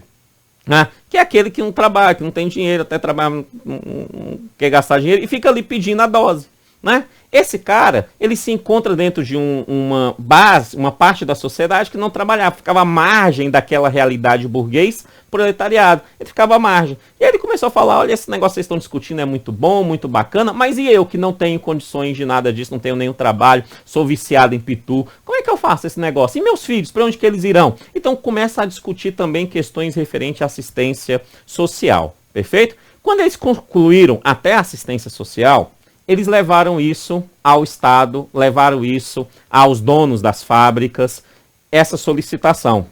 Né? Que é aquele que não trabalha, que não tem dinheiro, até trabalha, não quer gastar dinheiro e fica ali pedindo a dose. Né? Esse cara, ele se encontra dentro de uma base, uma parte da sociedade que não trabalhava, ficava à margem daquela realidade burguês, proletariado, ele ficava à margem. E aí ele começou a falar, olha, esse negócio que vocês estão discutindo é muito bom, muito bacana, mas e eu que não tenho condições de nada disso, não tenho nenhum trabalho, sou viciado em pitu, como é que eu faço esse negócio? E meus filhos, para onde que eles irão? Então começa a discutir também questões referentes à assistência social, perfeito? Quando eles concluíram até a assistência social, eles levaram isso ao Estado, levaram isso aos donos das fábricas, essa solicitação.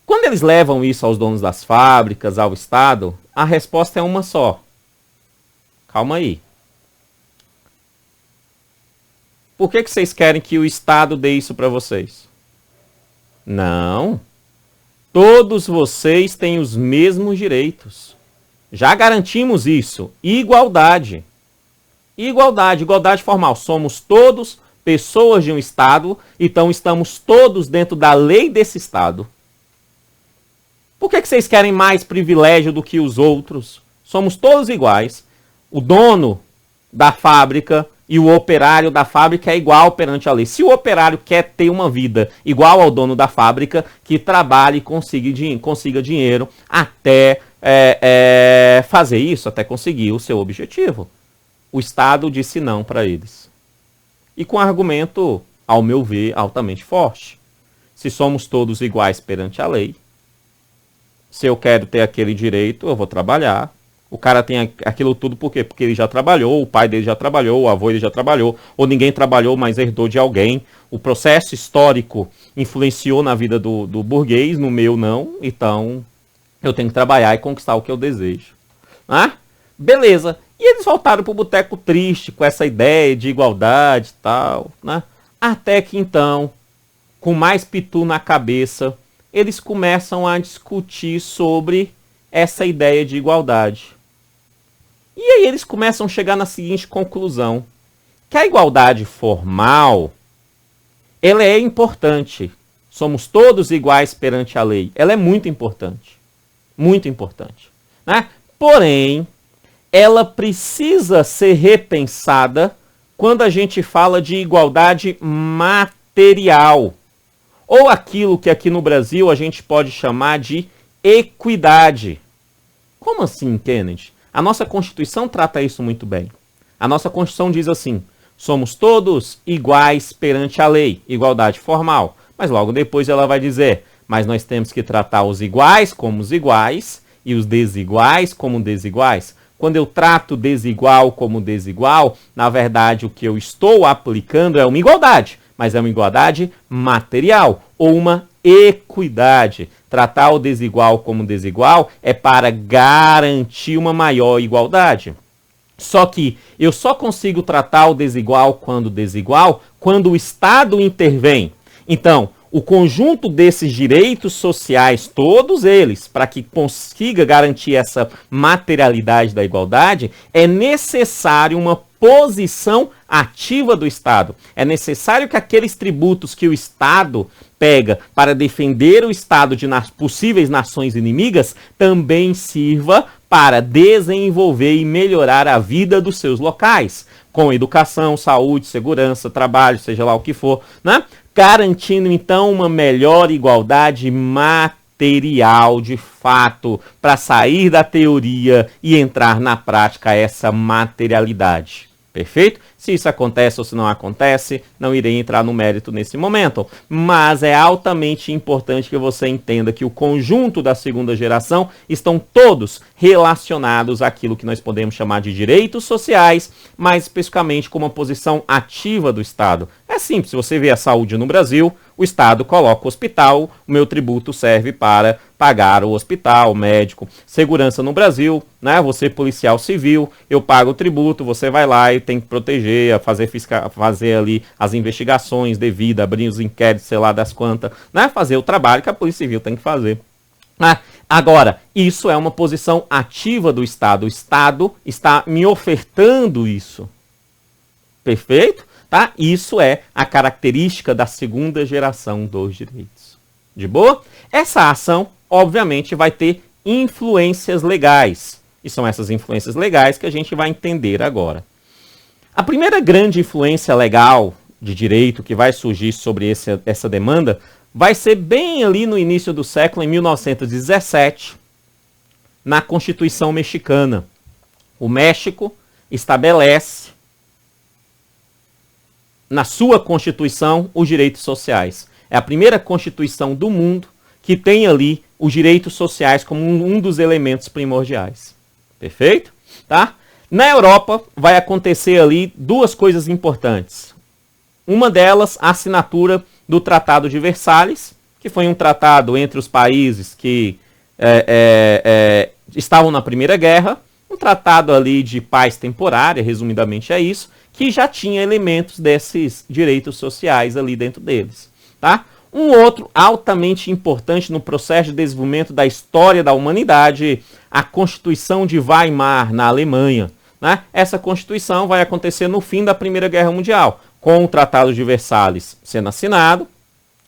Quando eles levam isso aos donos das fábricas, ao Estado, a resposta é uma só. Calma aí. Por que vocês querem que o Estado dê isso para vocês? Não. Todos vocês têm os mesmos direitos. Já garantimos isso. Igualdade. Igualdade formal. Somos todos pessoas de um Estado, então estamos todos dentro da lei desse Estado. Por que vocês querem mais privilégio do que os outros? Somos todos iguais. O dono da fábrica E o operário da fábrica é igual perante a lei. Se o operário quer ter uma vida igual ao dono da fábrica, que trabalhe e consiga dinheiro até fazer isso, até conseguir o seu objetivo. O Estado disse não para eles. E com argumento, ao meu ver, altamente forte. Se somos todos iguais perante a lei, se eu quero ter aquele direito, eu vou trabalhar. O cara tem aquilo tudo por quê? Porque ele já trabalhou, o pai dele já trabalhou, o avô dele já trabalhou, ou ninguém trabalhou, mas herdou de alguém. O processo histórico influenciou na vida do burguês, no meu não, então eu tenho que trabalhar e conquistar o que eu desejo. Ah? Beleza. E eles voltaram pro boteco triste, com essa ideia de igualdade e tal, né? Até que então, com mais pitu na cabeça, eles começam a discutir sobre essa ideia de igualdade. E aí eles começam a chegar na seguinte conclusão, que a igualdade formal, ela é importante. Somos todos iguais perante a lei. Ela é muito importante. Muito importante. Né? Porém, ela precisa ser repensada quando a gente fala de igualdade material. Ou aquilo que aqui no Brasil a gente pode chamar de equidade. Como assim, Kennedy? A nossa Constituição trata isso muito bem. A nossa Constituição diz assim, somos todos iguais perante a lei, igualdade formal. Mas logo depois ela vai dizer, mas nós temos que tratar os iguais como os iguais e os desiguais como desiguais. Quando eu trato desigual como desigual, na verdade o que eu estou aplicando é uma igualdade, mas é uma igualdade material ou uma equidade. Tratar o desigual como desigual é para garantir uma maior igualdade. Só que eu só consigo tratar o desigual quando o Estado intervém. Então, o conjunto desses direitos sociais, todos eles, para que consiga garantir essa materialidade da igualdade, é necessário uma posição ativa do Estado. É necessário que aqueles tributos que o Estado pega para defender o Estado de possíveis nações inimigas também sirva para desenvolver e melhorar a vida dos seus locais, com educação, saúde, segurança, trabalho, seja lá o que for, né? Garantindo então uma melhor igualdade material de fato, para sair da teoria e entrar na prática essa materialidade. Perfeito? Se isso acontece ou se não acontece, não irei entrar no mérito nesse momento. Mas é altamente importante que você entenda que o conjunto da segunda geração estão todos relacionados àquilo que nós podemos chamar de direitos sociais, mais especificamente com uma posição ativa do Estado. É simples, se você vê a saúde no Brasil, o Estado coloca o hospital, o meu tributo serve para pagar o hospital, o médico. Segurança no Brasil, né? Você policial civil, eu pago o tributo, você vai lá e tem que proteger, fazer ali as investigações devidas, abrir os inquéritos, sei lá das quantas, né? Fazer o trabalho que a Polícia Civil tem que fazer. Agora, isso é uma posição ativa do Estado. O Estado está me ofertando isso. Perfeito? Tá? Isso é a característica da segunda geração dos direitos. De boa? Essa ação, obviamente, vai ter influências legais. E são essas influências legais que a gente vai entender agora. A primeira grande influência legal de direito que vai surgir sobre essa demanda vai ser bem ali no início do século, em 1917, na Constituição Mexicana. O México estabelece na sua Constituição os direitos sociais. É a primeira Constituição do mundo que tem ali os direitos sociais como um dos elementos primordiais. Perfeito? Tá? Na Europa vai acontecer ali duas coisas importantes. Uma delas, a assinatura do Tratado de Versalhes, que foi um tratado entre os países que estavam na Primeira Guerra, um tratado ali de paz temporária, resumidamente é isso, que já tinha elementos desses direitos sociais ali dentro deles. Tá? Um outro altamente importante no processo de desenvolvimento da história da humanidade, a Constituição de Weimar, na Alemanha. Né? Essa Constituição vai acontecer no fim da Primeira Guerra Mundial, com o Tratado de Versalhes sendo assinado,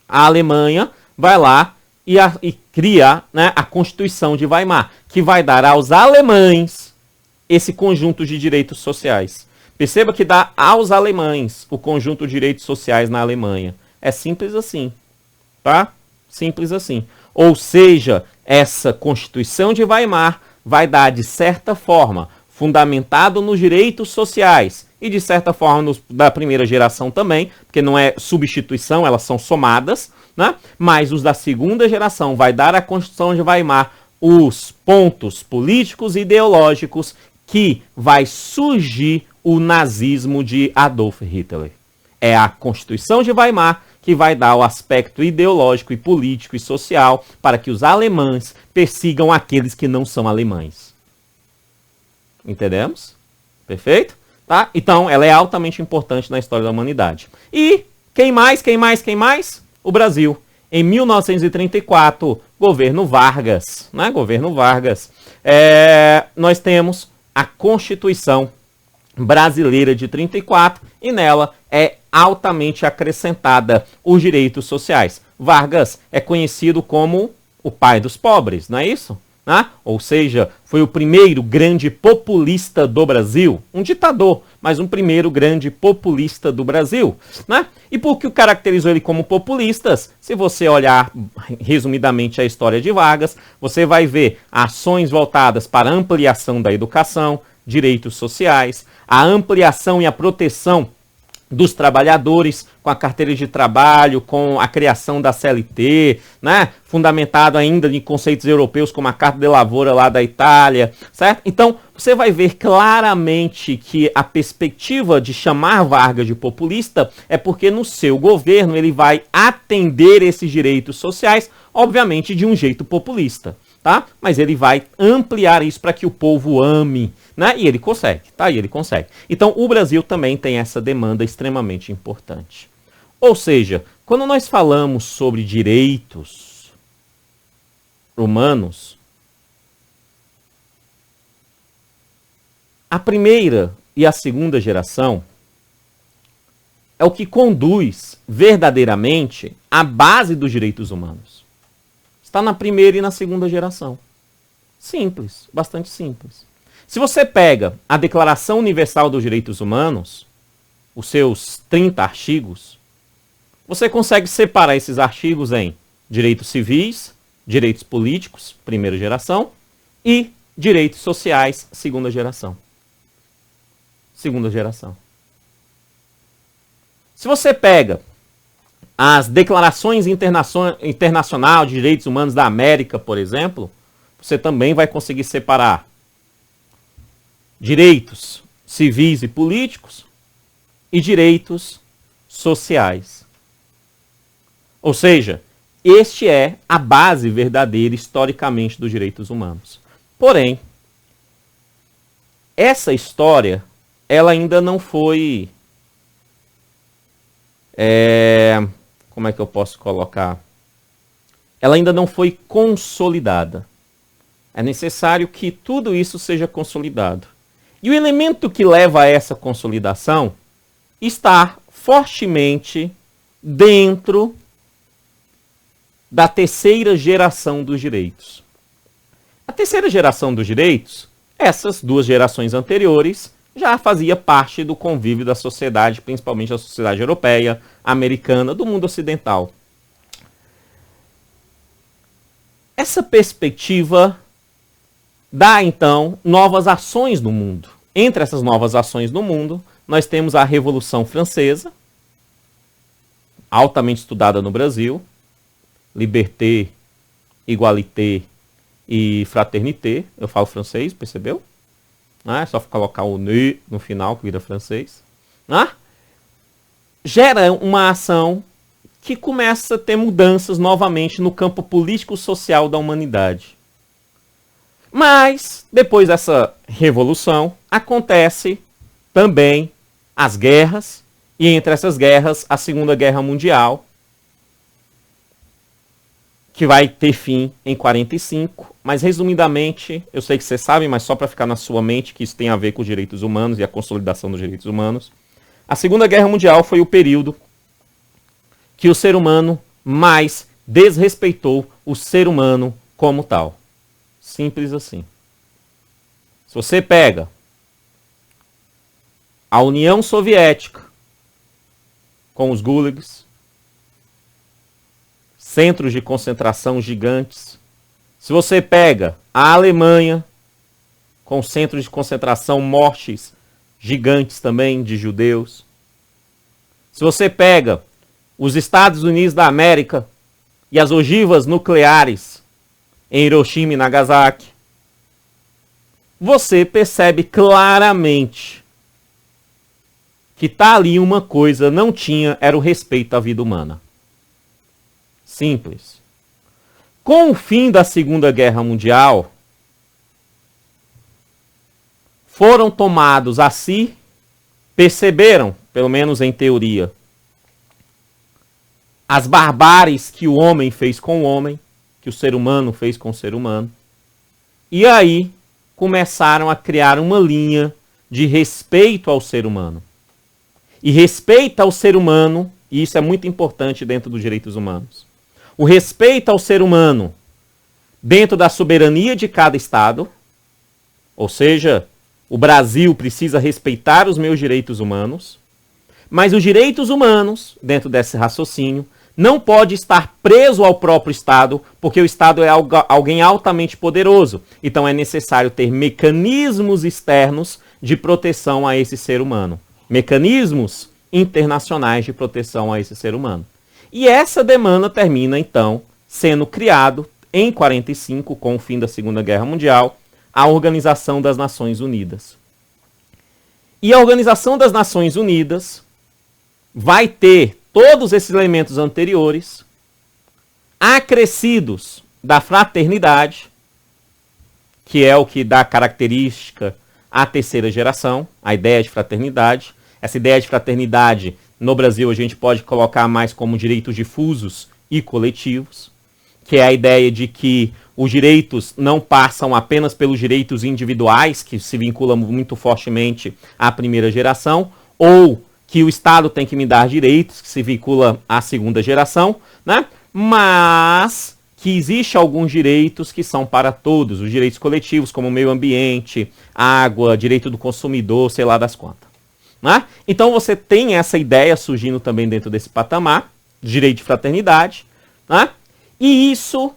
a Alemanha vai lá e cria, né, a Constituição de Weimar, que vai dar aos alemães esse conjunto de direitos sociais. Perceba que dá aos alemães o conjunto de direitos sociais na Alemanha. É simples assim, tá? Simples assim. Ou seja, essa Constituição de Weimar vai dar, de certa forma, fundamentado nos direitos sociais e, de certa forma, da primeira geração também, porque não é substituição, elas são somadas, né? Mas os da segunda geração vai dar à Constituição de Weimar os pontos políticos e ideológicos que vai surgir o nazismo de Adolf Hitler. É a Constituição de Weimar que vai dar o aspecto ideológico e político e social para que os alemães persigam aqueles que não são alemães. Entendemos? Perfeito? Tá? Então, ela é altamente importante na história da humanidade. E quem mais? O Brasil. Em 1934, governo Vargas. Né? Governo Vargas. Nós temos a Constituição Brasileira de 34 e nela é altamente acrescentada os direitos sociais. Vargas é conhecido como o pai dos pobres, não é isso? Ou seja, foi o primeiro grande populista do Brasil, um ditador, mas um primeiro grande populista do Brasil. E por que o caracterizou ele como populistas? Se você olhar resumidamente a história de Vargas, você vai ver ações voltadas para a ampliação da educação, direitos sociais, a ampliação e a proteção dos trabalhadores, com a carteira de trabalho, com a criação da CLT, fundamentado ainda em conceitos europeus como a Carta de Lavoura lá da Itália, certo? Então, você vai ver claramente que a perspectiva de chamar Vargas de populista é porque no seu governo ele vai atender esses direitos sociais, obviamente de um jeito populista. Tá? Mas ele vai ampliar isso para que o povo ame, e ele consegue, tá? E ele consegue. Então, o Brasil também tem essa demanda extremamente importante. Ou seja, quando nós falamos sobre direitos humanos, a primeira e a segunda geração é o que conduz verdadeiramente à base dos direitos humanos. Está na primeira e na segunda geração. Simples, bastante simples. Se você pega a Declaração Universal dos Direitos Humanos, os seus 30 artigos, você consegue separar esses artigos em direitos civis, direitos políticos, primeira geração, e direitos sociais, segunda geração. Segunda geração. Se você pega as declarações internacionais de direitos humanos da América, por exemplo, você também vai conseguir separar direitos civis e políticos e direitos sociais. Ou seja, este é a base verdadeira historicamente dos direitos humanos. Porém, essa história, ela ainda não foi... como é que eu posso colocar? Ela ainda não foi consolidada. É necessário que tudo isso seja consolidado. E o elemento que leva a essa consolidação está fortemente dentro da terceira geração dos direitos. A terceira geração dos direitos, essas duas gerações anteriores, já fazia parte do convívio da sociedade, principalmente da sociedade europeia, americana, do mundo ocidental. Essa perspectiva dá, então, novas ações no mundo. Entre essas novas ações no mundo, nós temos a Revolução Francesa, altamente estudada no Brasil, Liberté, Égalité e Fraternité. Eu falo francês, percebeu? É só colocar o ne no final, que vira francês. Gera uma ação que começa a ter mudanças novamente no campo político-social da humanidade. Mas, depois dessa revolução, acontece também as guerras, e entre essas guerras, a Segunda Guerra Mundial, que vai ter fim em 45, mas resumidamente, eu sei que vocês sabem, mas só para ficar na sua mente que isso tem a ver com os direitos humanos e a consolidação dos direitos humanos. A Segunda Guerra Mundial foi o período que o ser humano mais desrespeitou o ser humano como tal. Simples assim. Se você pega a União Soviética, com os gulags, centros de concentração gigantes. Se você pega a Alemanha, com centros de concentração, mortes gigantes também de judeus. Se você pega os Estados Unidos da América e as ogivas nucleares em Hiroshima e Nagasaki, você percebe claramente que tá ali uma coisa, não tinha, era o respeito à vida humana. Simples. Com o fim da Segunda Guerra Mundial, foram tomados a si, perceberam, pelo menos em teoria, as barbáries que o homem fez com o homem, que o ser humano fez com o ser humano, e aí começaram a criar uma linha de respeito ao ser humano. E respeito ao ser humano, e isso é muito importante dentro dos direitos humanos, o respeito ao ser humano dentro da soberania de cada Estado, ou seja, o Brasil precisa respeitar os meus direitos humanos, mas os direitos humanos, dentro desse raciocínio, não pode estar preso ao próprio Estado, porque o Estado é alguém altamente poderoso. Então é necessário ter mecanismos externos de proteção a esse ser humano. Mecanismos internacionais de proteção a esse ser humano. E essa demanda termina, então, sendo criado, em 1945, com o fim da Segunda Guerra Mundial, a Organização das Nações Unidas. E a Organização das Nações Unidas vai ter todos esses elementos anteriores, acrescidos da fraternidade, que é o que dá característica à terceira geração, a ideia de fraternidade. Essa ideia de fraternidade, no Brasil, a gente pode colocar mais como direitos difusos e coletivos, que é a ideia de que os direitos não passam apenas pelos direitos individuais, que se vinculam muito fortemente à primeira geração, ou que o Estado tem que me dar direitos, que se vincula à segunda geração, né? Mas que existe alguns direitos que são para todos, os direitos coletivos, como o meio ambiente, água, direito do consumidor, sei lá das quantas. Né? Então você tem essa ideia surgindo também dentro desse patamar, direito de fraternidade, né? E isso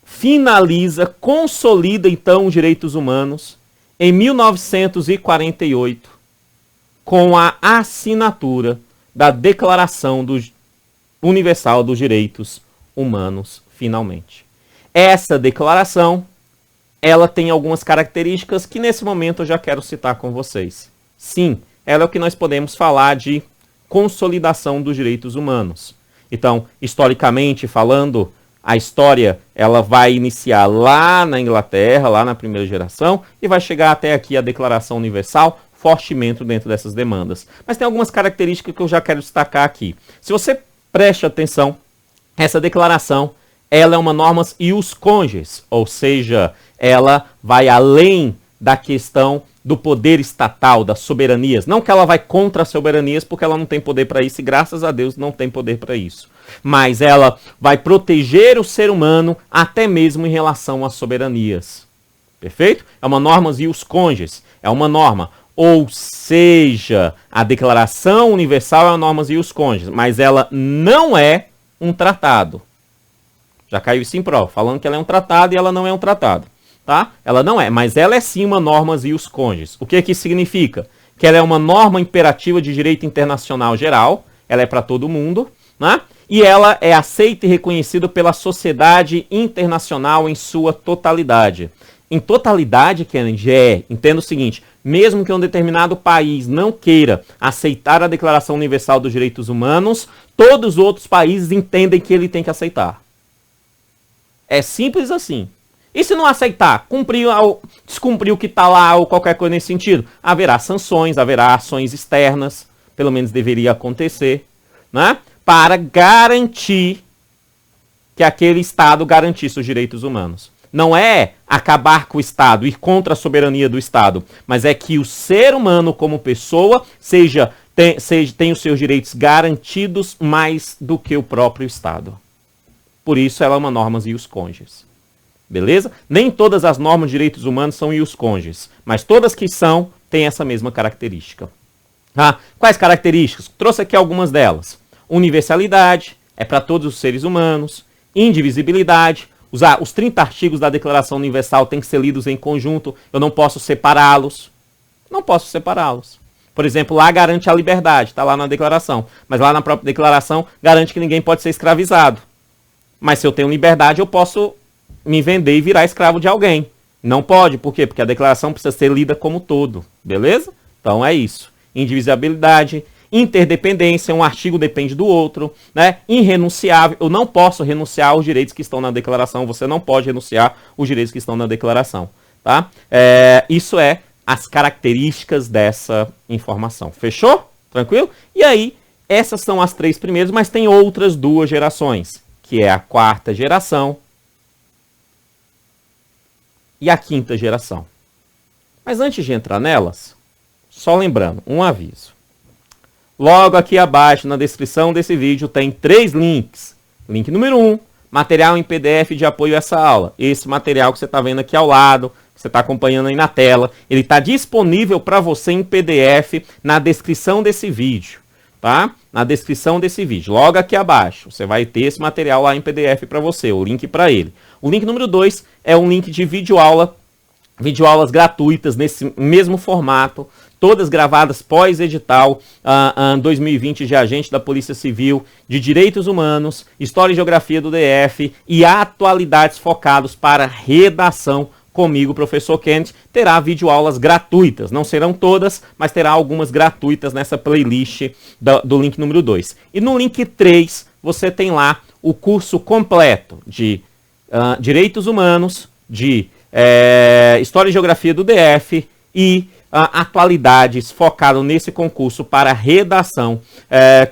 finaliza, consolida então os direitos humanos em 1948, com a assinatura da Declaração Universal dos Direitos Humanos, finalmente. Essa declaração, ela tem algumas características que nesse momento eu já quero citar com vocês. Sim, ela é o que nós podemos falar de consolidação dos direitos humanos. Então, historicamente falando, a história ela vai iniciar lá na Inglaterra, lá na primeira geração, e vai chegar até aqui a Declaração Universal, fortemente dentro dessas demandas. Mas tem algumas características que eu já quero destacar aqui. Se você preste atenção, essa declaração, ela é uma norma ius cogens, ou seja, ela vai além da questão do poder estatal, das soberanias. Não que ela vai contra as soberanias, porque ela não tem poder para isso, e graças a Deus não tem poder para isso. Mas ela vai proteger o ser humano até mesmo em relação às soberanias. Perfeito? É uma norma ius cogens, é uma norma. Ou seja, a Declaração Universal é uma norma ius cogens, mas ela não é um tratado. Já caiu isso em prova, falando que ela é um tratado e ela não é um tratado. Tá? Ela não é, mas ela é sim uma norma ius cogens. O que isso significa? Que ela é uma norma imperativa de direito internacional geral, ela é para todo mundo, né? E ela é aceita e reconhecida pela sociedade internacional em sua totalidade. Em totalidade, Kennedy, entenda o seguinte, mesmo que um determinado país não queira aceitar a Declaração Universal dos Direitos Humanos, todos os outros países entendem que ele tem que aceitar. É simples assim. E se não aceitar, descumprir o que está lá ou qualquer coisa nesse sentido, haverá sanções, haverá ações externas, pelo menos deveria acontecer, né? Para garantir que aquele Estado garantisse os direitos humanos. Não é acabar com o Estado, ir contra a soberania do Estado, mas é que o ser humano como pessoa tenha os seus direitos garantidos mais do que o próprio Estado. Por isso ela é uma norma ius cogens. Beleza? Nem todas as normas de direitos humanos são ius cogens, mas todas que são têm essa mesma característica. Quais características? Trouxe aqui algumas delas. Universalidade, é para todos os seres humanos. Indivisibilidade, os 30 artigos da Declaração Universal têm que ser lidos em conjunto, eu não posso separá-los. Não posso separá-los. Por exemplo, lá garante a liberdade, está lá na declaração. Mas lá na própria declaração garante que ninguém pode ser escravizado. Mas se eu tenho liberdade, eu posso me vender e virar escravo de alguém. Não pode, por quê? Porque a declaração precisa ser lida como todo, beleza? Então é isso. Indivisibilidade, interdependência, um artigo depende do outro, né? Irrenunciável, eu não posso renunciar aos direitos que estão na declaração, você não pode renunciar aos direitos que estão na declaração, tá? Isso é as características dessa informação. Fechou? Tranquilo? E aí, essas são as 3 primeiras, mas tem outras 2 gerações, que é a 4ª geração e a 5ª geração. Mas antes de entrar nelas, só lembrando, um aviso. Logo aqui abaixo, na descrição desse vídeo, tem 3 links. Link número 1, material em PDF de apoio a essa aula. Esse material que você está vendo aqui ao lado, que você está acompanhando aí na tela, ele está disponível para você em PDF na descrição desse vídeo, tá? Na descrição desse vídeo, logo aqui abaixo, você vai ter esse material lá em PDF para você, o link para ele. O link número 2 é um link de videoaulas gratuitas nesse mesmo formato, todas gravadas pós-edital 2020 de agente da Polícia Civil, de Direitos Humanos, História e Geografia do DF e atualidades focados para redação comigo, professor Kenneth. Terá videoaulas gratuitas, não serão todas, mas terá algumas gratuitas nessa playlist do link número 2. E no link 3, você tem lá o curso completo de Direitos Humanos, de História e Geografia do DF e atualidades focado nesse concurso para redação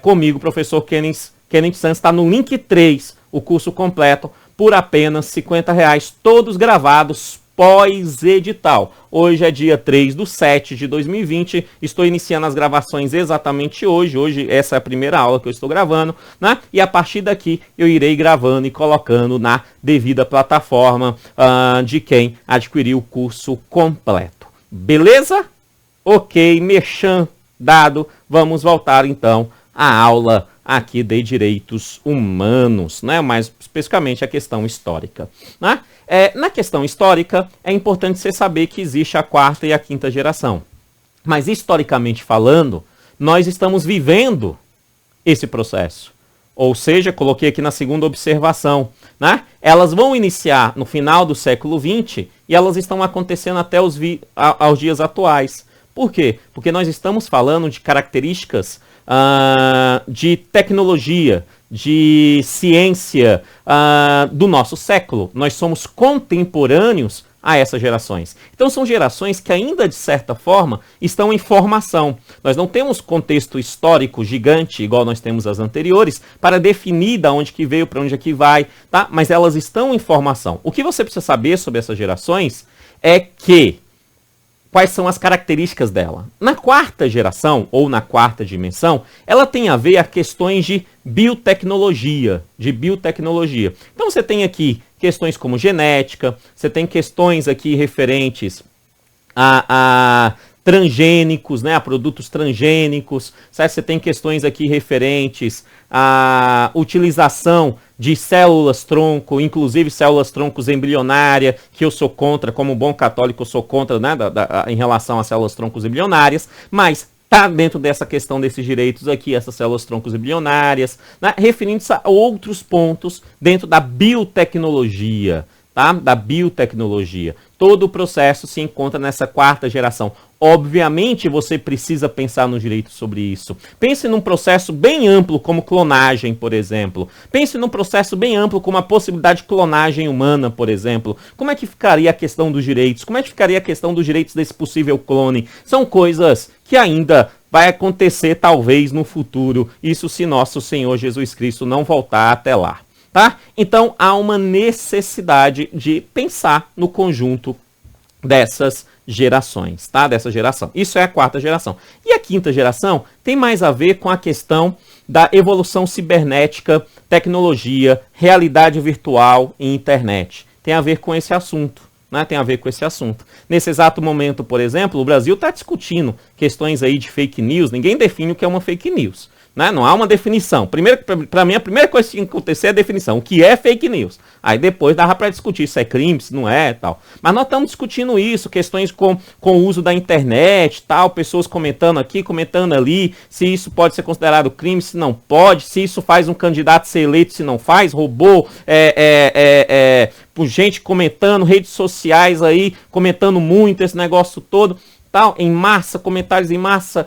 comigo, professor Kenneth Santos. Está no link 3, o curso completo, por apenas R$50, todos gravados pós-edital. Hoje é dia 3/7/2020, estou iniciando as gravações exatamente hoje. Hoje essa é a primeira aula que eu estou gravando, né? E a partir daqui eu irei gravando e colocando na devida plataforma de quem adquiriu o curso completo. Beleza? Ok, merchan dado. Vamos voltar então à aula aqui de direitos humanos, né? Mais especificamente a questão histórica, né? Na questão histórica, é importante você saber que existe a 4ª e a 5ª geração. Mas, historicamente falando, nós estamos vivendo esse processo. Ou seja, coloquei aqui na segunda observação, né? Elas vão iniciar no final do século XX e elas estão acontecendo até aos dias atuais. Por quê? Porque nós estamos falando de características de tecnologia, de ciência do nosso século. Nós somos contemporâneos a essas gerações. Então são gerações que ainda, de certa forma, estão em formação. Nós não temos contexto histórico gigante, igual nós temos as anteriores, para definir de onde que veio, para onde é que vai, tá? Mas elas estão em formação. O que você precisa saber sobre essas gerações é que quais são as características dela. Na 4ª geração, ou na 4ª dimensão, ela tem a ver a questões de biotecnologia. Então você tem aqui questões como genética, você tem questões aqui referentes a transgênicos, né, a produtos transgênicos, certo? Você tem questões aqui referentes à utilização de células-tronco, inclusive células-troncos embrionárias, que eu sou contra, como bom católico eu sou contra, né, em relação às células-troncos embrionárias, mas está dentro dessa questão desses direitos aqui, essas células-troncos embrionárias, né, referindo-se a outros pontos dentro da biotecnologia, tá? Da biotecnologia. Todo o processo se encontra nessa 4ª geração. Obviamente, você precisa pensar no direito sobre isso. Pense num processo bem amplo, como clonagem, por exemplo. Pense num processo bem amplo, como a possibilidade de clonagem humana, por exemplo. Como é que ficaria a questão dos direitos? Como é que ficaria a questão dos direitos desse possível clone? São coisas que ainda vai acontecer, talvez, no futuro. Isso se nosso Senhor Jesus Cristo não voltar até lá. Tá? Então, há uma necessidade de pensar no conjunto dessas gerações, tá? Dessa geração. Isso é a 4ª geração. E a 5ª geração tem mais a ver com a questão da evolução cibernética, tecnologia, realidade virtual e internet. Tem a ver com esse assunto, né, tem a ver com esse assunto. Nesse exato momento, por exemplo, o Brasil está discutindo questões aí de fake news, ninguém define o que é uma fake news. Né? Não há uma definição. Primeiro, para mim, a primeira coisa que tem que acontecer é a definição. O que é fake news? Aí depois dava para discutir se é crime, se não é tal. Mas nós estamos discutindo isso, questões com o uso da internet, tal, pessoas comentando aqui, comentando ali, se isso pode ser considerado crime, se não pode, se isso faz um candidato ser eleito, se não faz, robô, por gente comentando, redes sociais aí, comentando muito esse negócio todo, tal, em massa, comentários em massa,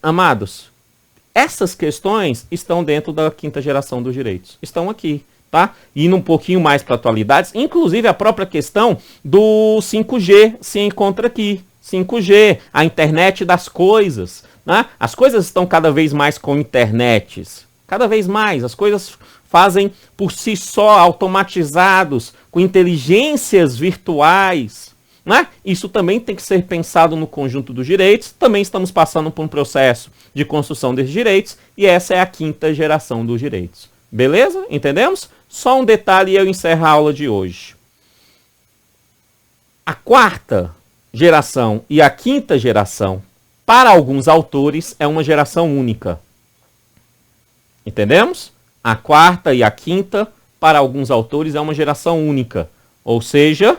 amados. Essas questões estão dentro da quinta geração dos direitos. Estão aqui, tá? Indo um pouquinho mais para atualidades, inclusive a própria questão do 5G se encontra aqui. 5G, a internet das coisas, né? As coisas estão cada vez mais com internets. Cada vez mais. As coisas fazem por si só, automatizados, com inteligências virtuais. Né? Isso também tem que ser pensado no conjunto dos direitos. Também estamos passando por um processo de construção desses direitos e essa é a quinta geração dos direitos. Beleza? Entendemos? Só um detalhe e eu encerro a aula de hoje. A quarta geração e a quinta geração, para alguns autores, é uma geração única. Entendemos? A quarta e a quinta, para alguns autores, é uma geração única. Ou seja,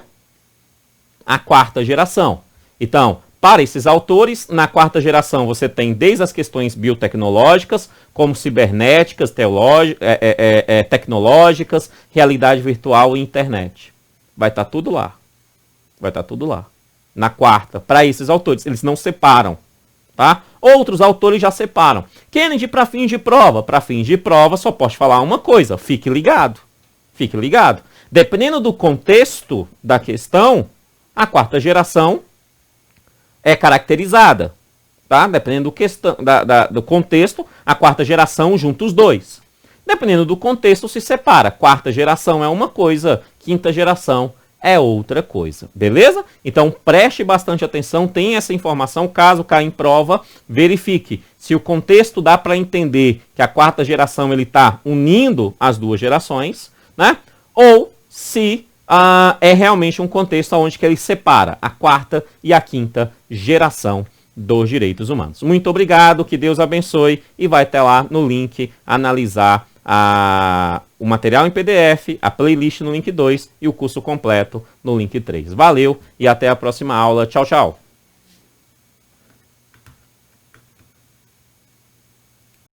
a quarta geração. Então, para esses autores, na quarta geração você tem desde as questões biotecnológicas, como cibernéticas, tecnológicas, realidade virtual e internet. Vai estar tudo lá. Vai estar tudo lá. Na quarta, para esses autores, eles não separam. Tá? Outros autores já separam. Kennedy, para fins de prova. Para fins de prova, só posso falar uma coisa. Fique ligado. Fique ligado. Dependendo do contexto da questão, a quarta geração é caracterizada, tá? Dependendo do contexto, a quarta geração junta os dois. Dependendo do contexto, se separa. Quarta geração é uma coisa, quinta geração é outra coisa, beleza? Então preste bastante atenção, tenha essa informação, caso caia em prova, verifique se o contexto dá para entender que a quarta geração ele está unindo as duas gerações, né? Ou se é realmente um contexto onde que ele separa a quarta e a quinta geração dos direitos humanos. Muito obrigado, que Deus abençoe e vai até lá no link analisar o material em PDF, a playlist no link 2 e o curso completo no link 3. Valeu e até a próxima aula. Tchau, tchau.